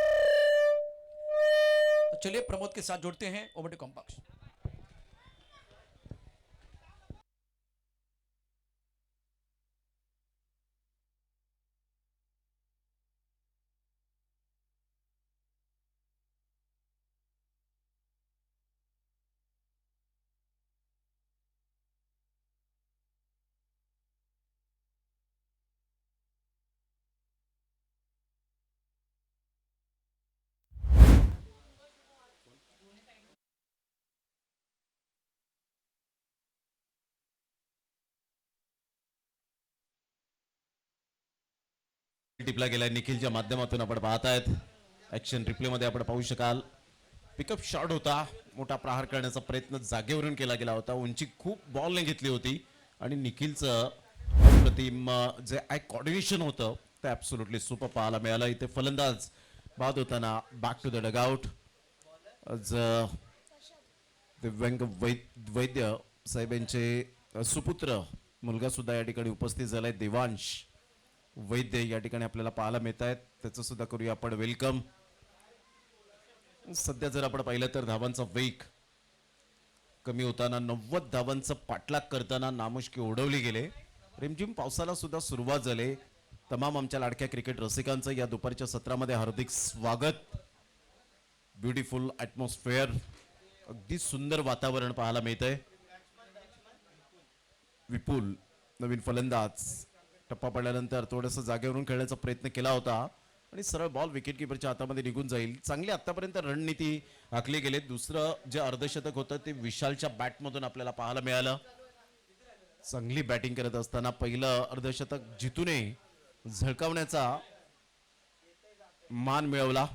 तो चलिए प्रमोद के साथ जुड़ते हैं. Over to combox. टिपला गेलाय निखिलच्या माध्यमातून आपण पाहतायत. ऍक्शन रिप्ले मध्ये आपण पाहू शकाल. पिकअप शॉट होता, मोठा प्रहार करण्याचा प्रयत्न जागेवरून केला गेला होता. उंची खूप बॉलने घेतली होती आणि निखिलचं अप्रतिम जे आय कोऑर्डिनेशन होतं ते ॲब्सोल्युटली सुपर पाहायला मिळालं. इथे फलंदाज बाद होताना बॅक टू द डगआउट. दिव्यांग वैद्य साहेबांचे सुपुत्र मुलगा सुद्धा या ठिकाणी उपस्थित झालाय. देवांश वैद्य या ठिकाणी आपल्याला पाहायला मिळत आहेत. त्याचं सुद्धा करूया आपण वेलकम. सध्या जर आपण पाहिलं तर धावांचा वेग कमी होताना 90 धावांचं पाठलाग करताना नामुष्की ओढवली गेले. रिमझिम पावसाला सुद्धा सुरुवात झाली. तमाम आमच्या लाडक्या क्रिकेट रसिकांचं या दुपारच्या सत्रामध्ये हार्दिक स्वागत. ब्युटिफुल ॲटमॉस्फिअर, अगदी सुंदर वातावरण पाहायला मिळतंय. विपुल नवीन फलंदाज टप्पा पडल्यानंतर थोडंसं जागेवरून खेळण्याचा प्रयत्न केला होता आणि सरळ बॉल विकेट किपरच्या हातामध्ये निघून जाईल. चांगली आतापर्यंत रणनीती आखली गेली. दुसरं जे अर्धशतक होतं ते विशालच्या बॅटमधून आपल्याला पाहायला मिळालं. चांगली बॅटिंग करत असताना पहिलं अर्धशतक जितूने झळकावण्याचा मान मिळवला.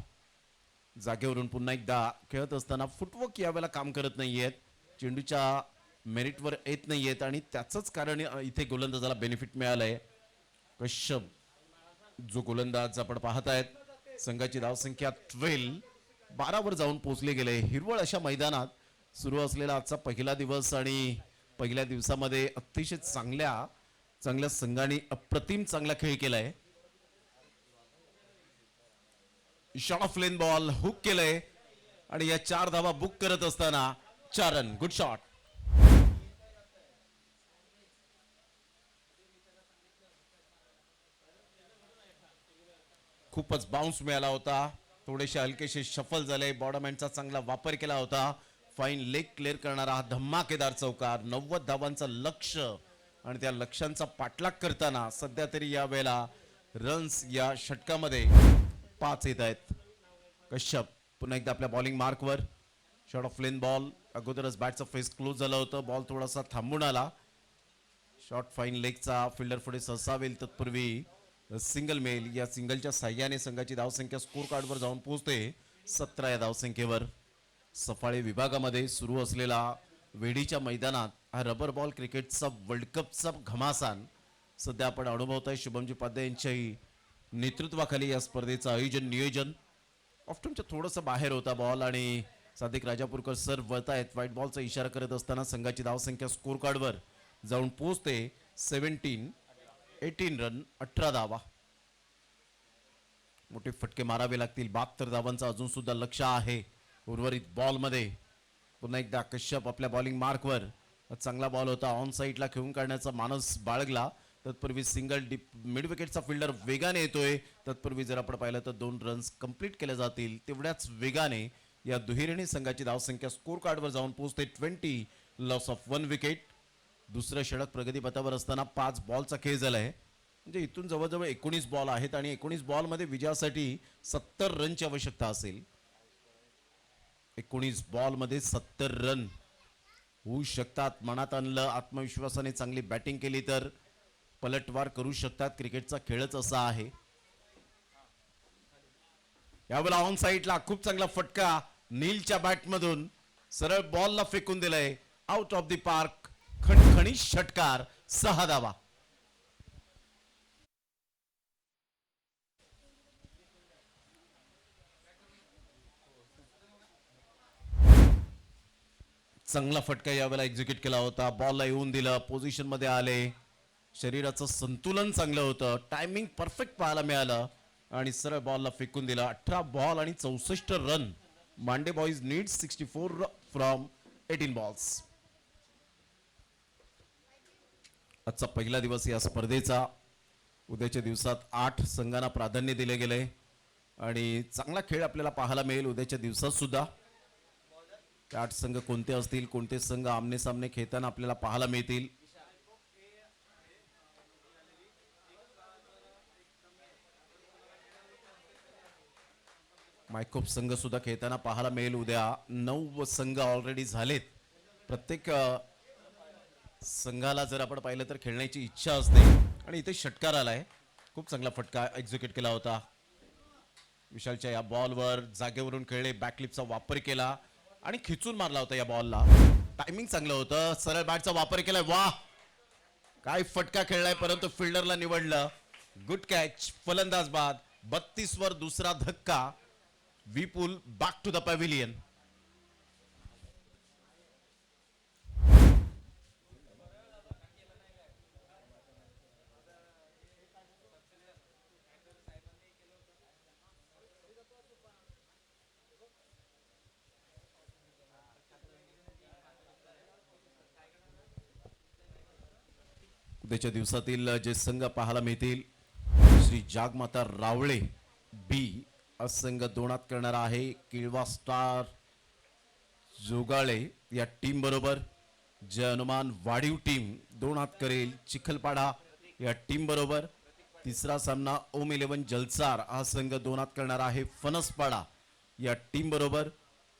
जागेवरून पुन्हा एकदा खेळत असताना फुटवर्क यावेळेला काम करत नाहीयेत, चेंडूच्या मेरिटवर येत नाहीयेत आणि त्याचंच कारण इथे गोलंदाजाला बेनिफिट मिळालंय. कश्यप जो गोलंदाज आपण पाहतायत संघाची धावसंख्या 12 वर जाऊन पोहोचले गेले. हिरवळ अशा मैदानात सुरू असलेला आजचा पहिला दिवस आणि पहिल्या दिवसामध्ये अतिशय चांगल्या संघाने अप्रतिम चांगला खेळ केलाय. Shot off length ball hook केलंय आणि या 4 धावा बुक करत असताना 4 रन. Good shot. खूपच बाउन्स मिळाला होता, थोडेसे हलकेसे शफल झाले. बॉडमॅनचा चांगला वापर केला होता. फाईन लेग क्लिअर करणारा हा धमाकेदार चौकार. 90 धावांचं लक्ष आणि त्या लक्ष्यांचा पाठलाग करताना सध्या तरी या वेळेला रन्स या षटकामध्ये 5 येत आहेत. कश्यप पुन्हा एकदा आपल्या बॉलिंग मार्कवर. Shot off length ball. अगोदरच बॅटचा फेस क्लोज झाला होता, बॉल थोडासा थांबून आला. शॉट फाईन लेगचा फिल्डर पुढे सरसावेल तत्पूर्वी सिंगल मेल. या सिंगलच्या साह्याने संघाची धावसंख्या स्कोर कार्डवर जाऊन पोहोचते 17 या धावसंख्येवर. सफाळे विभागामध्ये सुरू असलेला वेडीच्या मैदानात हा रबर बॉल क्रिकेटचा वर्ल्ड कपचा घमासान सध्या आपण अनुभवतोय. शुभमजी पाध्ये यांच्याही नेतृत्वाखाली या स्पर्धेचं आयोजन नियोजन. ऑफ्टनच्या थोडंसं बाहेर होता बॉल आणि सादिक राजापूरकर सर वळतायत. व्हाईट बॉलचा इशारा करत असताना संघाची धावसंख्या स्कोर कार्डवर जाऊन पोहोचते 18 रन 18 धावा. मोठे फटके मारावे लागतील. 72 धावांचा अजून सुद्धा लक्ष आहे उर्वरित बॉल मध्ये. पुन्हा एकदा कश्यप आपल्या बॉलिंग मार्कवर. चांगला बॉल होता, ऑन साईडला खेळून काढण्याचा मानस बाळगला. तत्पूर्वी सिंगल मिड विकेटचा फिल्डर वेगाने येतोय. तत्पूर्वी जर आपण पाहिलं तर 2 रन्स कंप्लीट केले जातील. तेवढ्याच वेगाने या दुहेरीने संघाची धावसंख्या स्कोर कार्डवर जाऊन पोहोचते 20. Loss of 1 wicket. दुसरं षटक प्रगतीपथावर असताना 5 बॉलचा खेळ झालाय. म्हणजे इथून जवळजवळ 19 बॉल आहेत आणि 19 बॉल मध्ये विजयासाठी 70 रनची आवश्यकता असेल. 19 बॉल मध्ये 70 रन होऊ शकतात. मनात आणलं, आत्मविश्वासाने चांगली बॅटिंग केली तर पलटवार करू शकतात. क्रिकेटचा खेळच असा आहे. यावेळेला ऑन साईडला खूप चांगला फटका नीलच्या बॅटमधून सरळ बॉलला फेकून दिलाय. Out of the park. खणखणीत षटकार. 6 धावा. चांगला फटका यावेळेला एक्झिक्यूट केला होता. बॉलला येऊन दिलं, पोझिशन मध्ये आले. शरीराचं संतुलन चांगलं होतं, टायमिंग परफेक्ट पाहायला मिळालं आणि सरळ बॉलला फेकून दिला. 18 बॉल आणि 64 run. Mande boys need 64 from 18 balls. आजचा पहिला दिवस या स्पर्धेचा. उद्याच्या दिवसात 8 संघांना प्राधान्य दिले गेले आणि चांगला खेळ आपल्याला पाहायला मिळेल उद्याच्या दिवसात सुद्धा. 8 संघ कोणते असतील, कोणते संघ आमने सामने खेळताना आपल्याला पाहायला मिळतील. मायकोप संघ सुद्धा खेळताना पाहायला मिळेल उद्या. 9 संघ ऑलरेडी झालेत. प्रत्येक संघाला जर आपण पाहिलं तर खेळण्याची इच्छा असते आणि इथे षटकार आलाय. खूप चांगला फटका एक्झिक्यूट केला होता. विशालच्या या बॉलवर जागेवरून खेळले, बॅकलिपचा वापर केला आणि खिचून मारला होता या बॉलला. टायमिंग चांगलं होतं, सरळ बॅटचा वापर केलाय. वाह, काय फटका खेळलाय, परंतु फिल्डरला निवडलं. गुड कॅच, फलंदाज बाद. 32 वर दुसरा धक्का. विपुल बॅक टू द पॅव्हिलियन. उद्याच्या दिवसातील जे संघ पाहायला मिळतील, श्री जागमाता रावळे बी हा संघ दोनात करणारा आहे. किळवा स्टार जोगाळे या टीम बरोबर. जय हनुमान वाढीव टीम दोनात करेल चिखलपाडा या टीम बरोबर. तिसरा सामना ओम 11 जलसार हा संघ दोनात करणार आहे फणसपाडा या टीम बरोबर.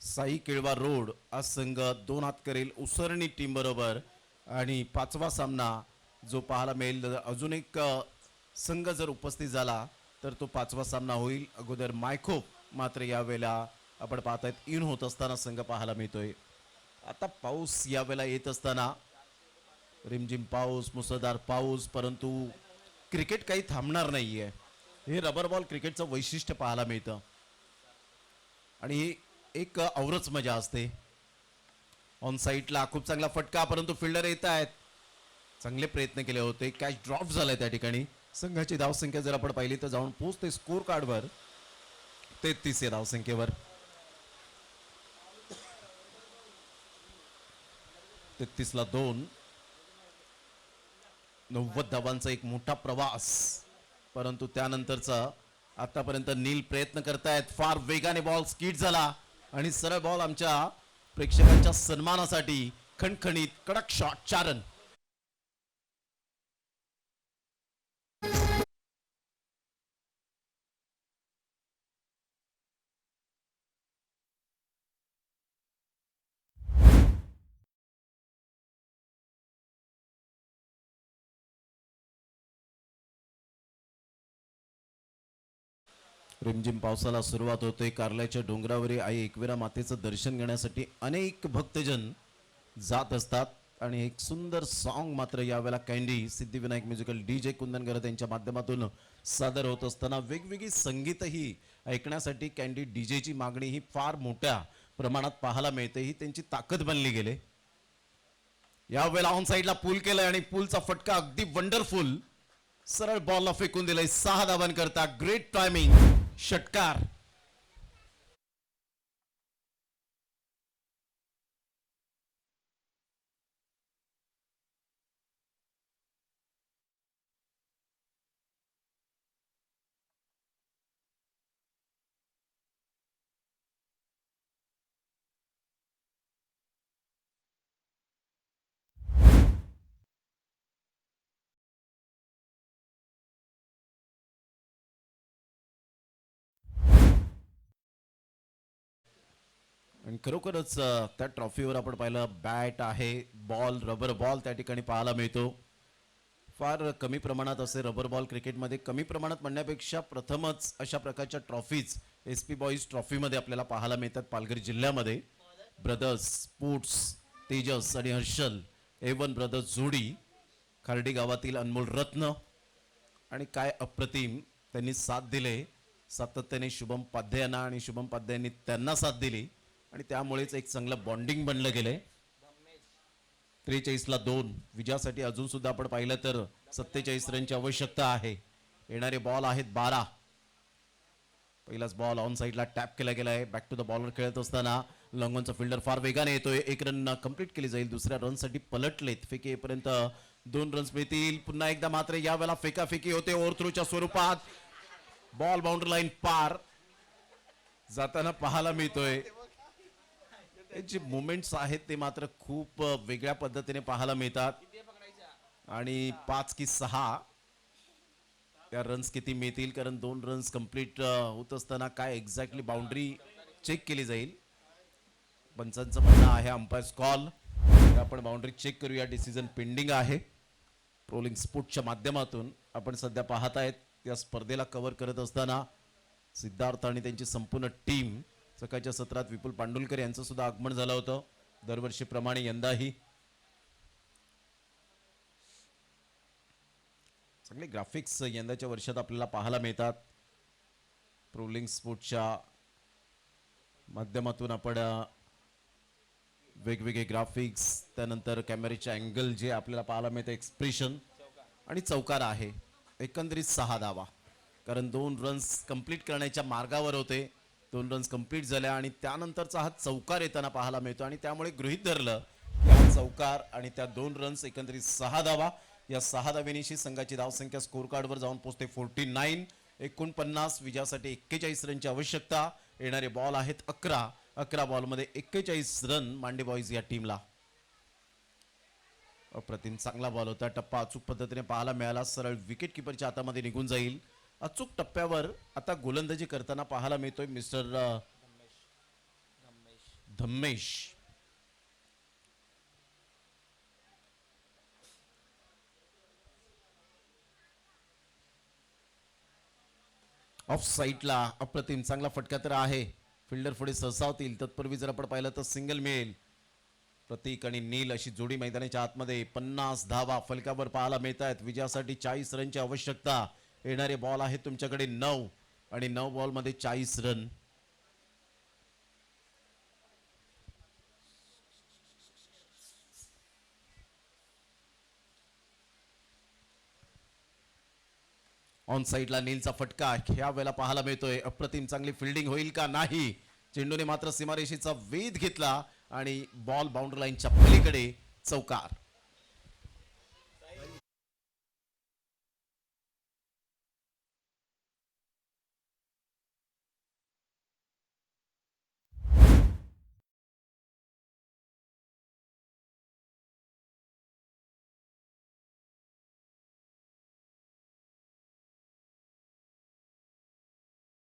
साई किळवा रोड हा संघ दोनात करेल उसरणी टीम बरोबर. आणि पाचवा सामना जो पाहायला मिळेल, अजून एक संघ जर उपस्थित झाला तर तो पाचवा सामना होईल. अगोदर मायखोप मात्र यावेळेला आपण पाहतायत इन होत असताना संघ पाहायला मिळतोय. आता पाऊस यावेळेला येत असताना रिमझिम पाऊस, मुसळधार पाऊस, परंतु क्रिकेट काही थांबणार नाहीये. हे रबर बॉल क्रिकेटचं वैशिष्ट्य पाहायला मिळतं आणि एक औरच मजा असते. ऑन साईडला खूप चांगला फटका, परंतु फिल्डर येत आहेत. चांगले प्रयत्न केले होते, कॅच ड्रॉप झालाय त्या ठिकाणी. संघाची धावसंख्या जर आपण पाहिली तर जाऊन पोहोचते स्कोर कार्डवर 33 या धावसंख्येवर. 33 ला 2. 90 धावांचा एक मोठा प्रवास, परंतु त्यानंतरचा आतापर्यंत नील प्रयत्न करतायत. फार वेगाने बॉल स्किट झाला आणि सरळ बॉल आमच्या प्रेक्षकांच्या सन्मानासाठी खणखणीत कडक शॉट 4 रन. रिमझिम पावसाला सुरुवात होते. कार्ल्याच्या डोंगरावरील आई एकविरा मातेचं दर्शन घेण्यासाठी अनेक भक्तजन जात असतात आणि एक सुंदर सॉन्ग मात्र यावेळेला कँडी सिद्धिविनायक म्युझिकल DJ कुंदनगर यांच्या माध्यमातून सादर होत असताना वेगवेगळी संगीतही ऐकण्यासाठी कँडी डीजेची मागणी ही फार मोठ्या प्रमाणात पाहायला मिळते. ही त्यांची ताकद बनली गेले. यावेळेला ऑन साईडला पूल केलंय आणि पूलचा फटका अगदी वंडरफुल सरळ बॉलला फेकून दिलंय. 6 धावांकरता ग्रेट टायमिंग षटकार. आणि खरोखरच त्या ट्रॉफीवर आपण पाहिलं बॅट आहे, बॉल, रबर बॉल त्या ठिकाणी पाहायला मिळतो. फार कमी प्रमाणात असे रबर बॉल क्रिकेटमध्ये, कमी प्रमाणात म्हणण्यापेक्षा प्रथमच अशा प्रकारच्या ट्रॉफीज SP बॉईज ट्रॉफीमध्ये आपल्याला पाहायला मिळतात पालघर जिल्ह्यामध्ये. ब्रदर्स स्पोर्ट्स तेजस आणि हर्षल A1 ब्रदर्स जोडी, खार्डी गावातील अनमोल रत्न, आणि काय अप्रतिम त्यांनी साथ दिले सातत्याने शुभम पाध्यायांना, आणि शुभम पाध्यायांनी त्यांना साथ दिली आणि त्यामुळेच एक चांगलं बॉन्डिंग बनलं गेलंय. 43 ला 2. विजयासाठी अजून सुद्धा आपण पाहिलं तर 47 रनची आवश्यकता आहे. येणारे बॉल आहेत 12. पहिलाच बॉल ऑन साईडला टॅप केला गेला आहे. बॅक टू द बॉलर खेळत असताना लॉंगॉनचा फिल्डर फार वेगाने येतोय. 1 रन कंप्लीट केली जाईल. दुसऱ्या रनसाठी पलटलेत. फेकी येईपर्यंत 2 रन्स मिळतील. पुन्हा एकदा मात्र यावेळेला फेकाफेकी होते ओव्हरथ्रोच्या स्वरूपात. बॉल बाउंड्री लाईन पार जाताना पाहायला मिळतोय. जे मुवमेंट्स आहेत ते मात्र खूप वेगळ्या पद्धतीने पाहायला मिळतात. आणि 5 की 6 या रन्स किती मिळतील, कारण 2 रन्स कंप्लीट होत असताना काय एक्झॅक्टली बाउंड्री चेक केली जाईल. पंचांचं म्हणणं आहे अंपायर्स कॉल, आपण बाउंड्री चेक करूया. डिसिजन पेंडिंग आहे. ट्रोलिंग स्पोर्टच्या माध्यमातून आपण सध्या पाहत आहेत त्या स्पर्धेला कव्हर करत असताना सिद्धार्थ आणि त्यांची संपूर्ण टीम, सकाळच्या सत्रात विपुल पांडुलकर यांचं सुद्धा आगमन झालं होतं दरवर्षीप्रमाणे यंदाही. चांगले ग्राफिक्स यंदाच्या वर्षात आपल्याला पाहायला मिळतात. प्रोलिंग स्पोर्टच्या माध्यमातून आपण वेगवेगळे ग्राफिक्स, त्यानंतर कॅमेऱ्याचे अँगल जे आपल्याला पाहायला मिळतं, एक्सप्रेशन आणि चौकार आहे. एकंदरीत 6 धावा, कारण 2 रन्स कंप्लीट करण्याच्या मार्गावर होते. 2 रन्स कंप्लीट झाल्या आणि त्यानंतरचा हा चौकार येताना पाहायला मिळतो आणि त्यामुळे गृहीत धरलं की हा चौकार आणि त्या 2 रन्स एकंदरीत 6 धावा. या 6 धावेनिशी संघाची धावसंख्या स्कोर कार्डवर जाऊन पोहोचते 49. 49 विजयासाठी 41 रनची आवश्यकता. येणारे बॉल आहेत 11 बॉलमध्ये 41 रन मांडे बॉईज या टीमला. अप्रतिम चांगला बॉल होता. टप्पा अचूक पद्धतीने पाहायला मिळाला. सरळ विकेट किपरच्या हातामध्ये निघून जाईल. अचूक टप्प्यावर आता गोलंदाजी करताना पाहायला मिळतोय मिस्टर धम्मेश. ऑफ साईडला अप्रतिम चांगला फटका तर आहे. फिल्डर पुढे सरसावतील तत्पूर्वी जर आपण पाहिलं तर सिंगल मिळेल. प्रतीक आणि नील अशी जोडी मैदानाच्या आतमध्ये. 50 धावा फलकावर पाहायला मिळत आहेत. विजयासाठी 40 रनची आवश्यकता. येणारे बॉल आहेत तुमच्याकडे 9 आणि 9 बॉल मध्ये 40 रन. ऑन साईडला नीलचा फटका ह्या वेळेला पाहायला मिळतोय. अप्रतिम चांगली फिल्डिंग होईल का नाही. चेंडूने मात्र सीमारेषेचा वेध घेतला आणि बॉल बाउंड्री लाईनच्या पलीकडे चौकार.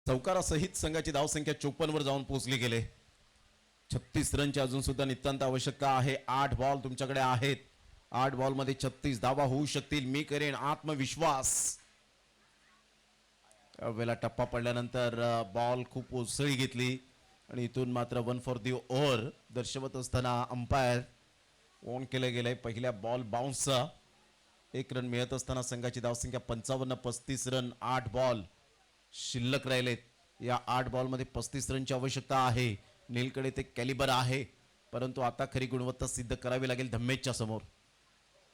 चौकारासहित संघाची धावसंख्या 54 वर जाऊन पोहोचली गेले. 36 रनची अजून सुद्धा नितांत आवश्यकता आहे. 8 बॉल तुमच्याकडे आहेत. 8 बॉल मध्ये 36 धावा होऊ शकतील. मी करेन आत्मविश्वास. वेळेला टप्पा पडल्यानंतर बॉल खूप उसळी घेतली आणि इथून मात्र 1 फॉर दी ओव्हर दर्शवत असताना अंपायर ऑन केलं गेलंय. पहिल्या बॉल बाउन्सचा 1 रन मिळत असताना संघाची धावसंख्या 55. 35 रन 8 बॉल शिल्लक राहिलेत. या 8 बॉल मध्ये 35 रनची आवश्यकता आहे. नीलकडे ते कॅलिबर आहे, परंतु आता खरी गुणवत्ता सिद्ध करावी लागेल धम्मेशच्या समोर.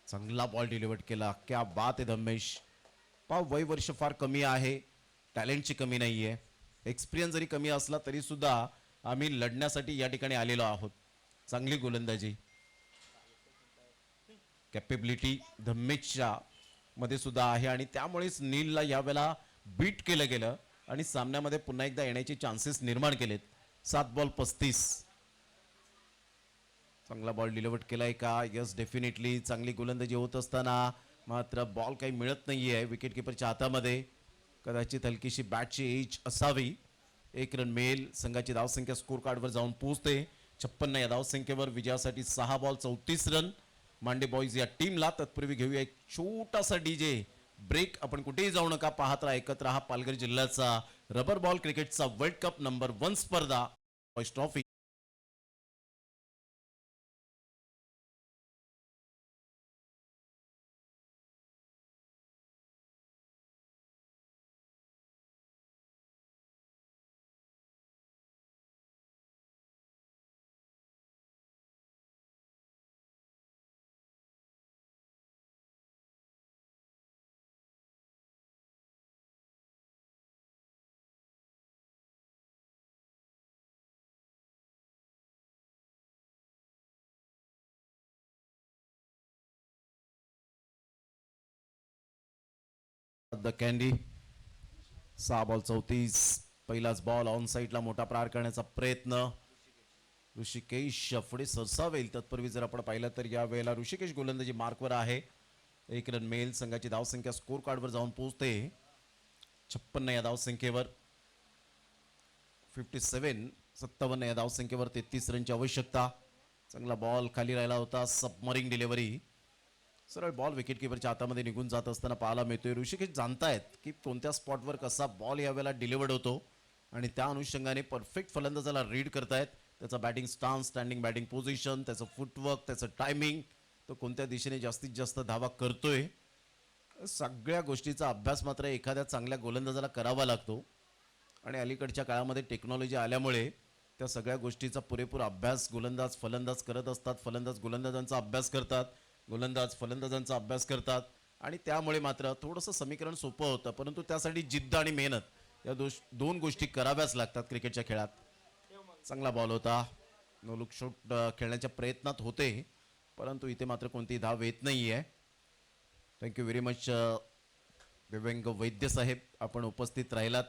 चांगला बॉल डिलिव्हर्ड केला. क्या बात आहे धम्मेश. वय वर्ष फार कमी आहे, टॅलेंटची कमी नाहीये. एक्सपिरियन्स जरी कमी असला तरी सुद्धा आम्ही लढण्यासाठी या ठिकाणी आलेलो आहोत. चांगली गोलंदाजी, कॅपेबिलिटी धम्मेशच्या मध्ये सुद्धा आहे आणि त्यामुळेच नीलला यावेळेला बीट केलं गेलं आणि सामन्यामध्ये पुन्हा एकदा येण्याचे चान्सेस निर्माण केलेत. 7 बॉल 35. चांगला बॉल डिलिव्हर्ड केलाय का. Yes definitely. चांगली गोलंदाजी होत असताना मात्र बॉल काही मिळत नाहीये विकेट किपरच्या हातामध्ये. कदाचित हलकीशी बॅटची एज असावी. 1 रन मिळेल. संघाची धावसंख्या स्कोर कार्डवर जाऊन पोहोचते 56. या धावसंख्येवर विजयासाठी 6 बॉल 34 रन मांडे बॉईज या टीमला. तत्पूर्वी घेऊया एक छोटासा डीजे ब्रेक. आपण कुठेही जाऊ नका, पाहत राहा, एकत्र हा पालघर जिल्ह्याचा रबर बॉल क्रिकेटचा वर्ल्ड कप नंबर 1 स्पर्धा ट्रॉफी. The candy. 6 बॉल 34. पहिलाच बॉल ऑन साईडला मोठा प्रहार करण्याचा प्रयत्न. ऋषिकेश पुढे सरसावेल. तत्पूर्वी जर आपण पाहिलं तर या वेळेला ऋषिकेश गोलंदाजी मार्कवर आहे. 1 रन मिळेल. संघाची धावसंख्या स्कोर कार्डवर जाऊन पोहोचते 56. या धावसंख्येवर 57 या धावसंख्येवर 33 रनची आवश्यकता. चांगला बॉल खाली राहिला होता. सबमरिंग डिलिव्हरी. सरळ बॉल विकेट किपरच्या हातामध्ये निघून जात असताना पाहायला मिळतोय. ऋषिकेश जाणतायत की कोणत्या स्पॉटवर कसा बॉल यावेळेला डिलिव्हर्ड होतो आणि त्या अनुषंगाने परफेक्ट फलंदाजाला रीड करतायत. त्याचा batting stance, standing batting position, त्याचं फुटवर्क, त्याचं टायमिंग, तो कोणत्या दिशेने जास्तीत जास्त धावा करतोय, सगळ्या गोष्टीचा अभ्यास मात्र एखाद्या चांगल्या गोलंदाजाला करावा लागतो. आणि अलीकडच्या काळामध्ये टेक्नॉलॉजी आल्यामुळे त्या सगळ्या गोष्टीचा पुरेपूर अभ्यास गोलंदाज फलंदाज करत असतात. फलंदाज गोलंदाजांचा अभ्यास करतात, गोलंदाज फलंदाजांचा अभ्यास करतात आणि त्यामुळे मात्र थोडंसं समीकरण सोपं होतं. परंतु त्यासाठी जिद्द आणि मेहनत या दोन गोष्टी कराव्याच लागतात क्रिकेटच्या खेळात. चांगला बॉल होता. नो लुक शॉट खेळण्याच्या प्रयत्नात होते, परंतु इथे मात्र कोणती धाव येत नाही आहे. थँक्यू व्हेरी मच दिव्यांग वैद्य साहेब, आपण उपस्थित राहिलात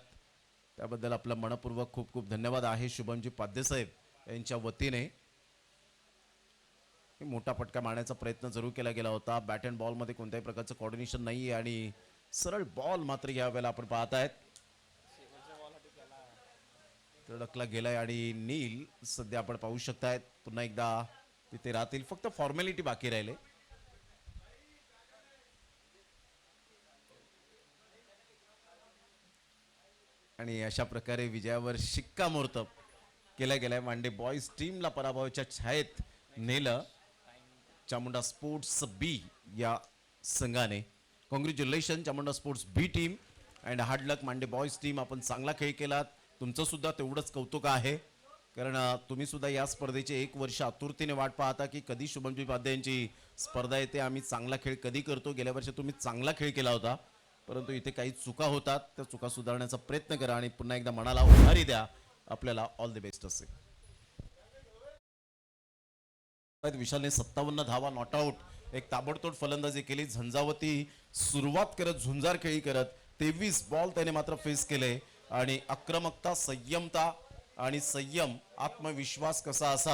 त्याबद्दल आपला मनपूर्वक खूप खूप धन्यवाद आहे. शुभमजी पाध्ये यांच्या वतीने मोठा फटका मारण्याचा प्रयत्न जरूर केला गेला होता. बॅट अँड बॉलमध्ये कोणत्याही प्रकारचं कॉर्डिनेशन नाही आहे आणि सरळ बॉल मात्र यावेळेला आपण पाहत आहेत धडकला गेलाय आणि नील सध्या आपण पाहू शकतायत पुन्हा एकदा तिथे राहतील. फक्त फॉर्मॅलिटी बाकी राहिले. आणि अशा प्रकारे विजयावर शिक्कामोर्तब केला गेलाय. मांडे बॉयज टीमला पराभवाच्या छायेत नेलं चामुंडा स्पोर्ट्स बी या संघाने. Congratulation Chamunda sports B team and hard luck Mande boys team. आपण चांगला खेळ केलात, तुमचं सुद्धा तेवढंच कौतुक आहे, कारण तुम्ही सुद्धा या स्पर्धेचे 1 वर्ष आतुरतेने वाट पाहता की कधी शुभमजी पाध्ये यांची स्पर्धा येते, आम्ही चांगला खेळ कधी करतो. गेल्या वर्षी तुम्ही चांगला खेळ केला होता, परंतु इथे काही चुका होतात, त्या चुका सुधारण्याचा प्रयत्न करा आणि पुन्हा एकदा मनाला उभारी द्या. आपल्याला ऑल द बेस्ट असेल. विशालने 57 धावा नॉट आउट, एक ताबडतोब फलंदाजी केली. झंझावती सुरुवात करत झुंजार खेळी करत 23 बॉल त्याने मात्र फेस केले आणि आक्रमकता, संयमता आणि संयम, आत्मविश्वास कसा असा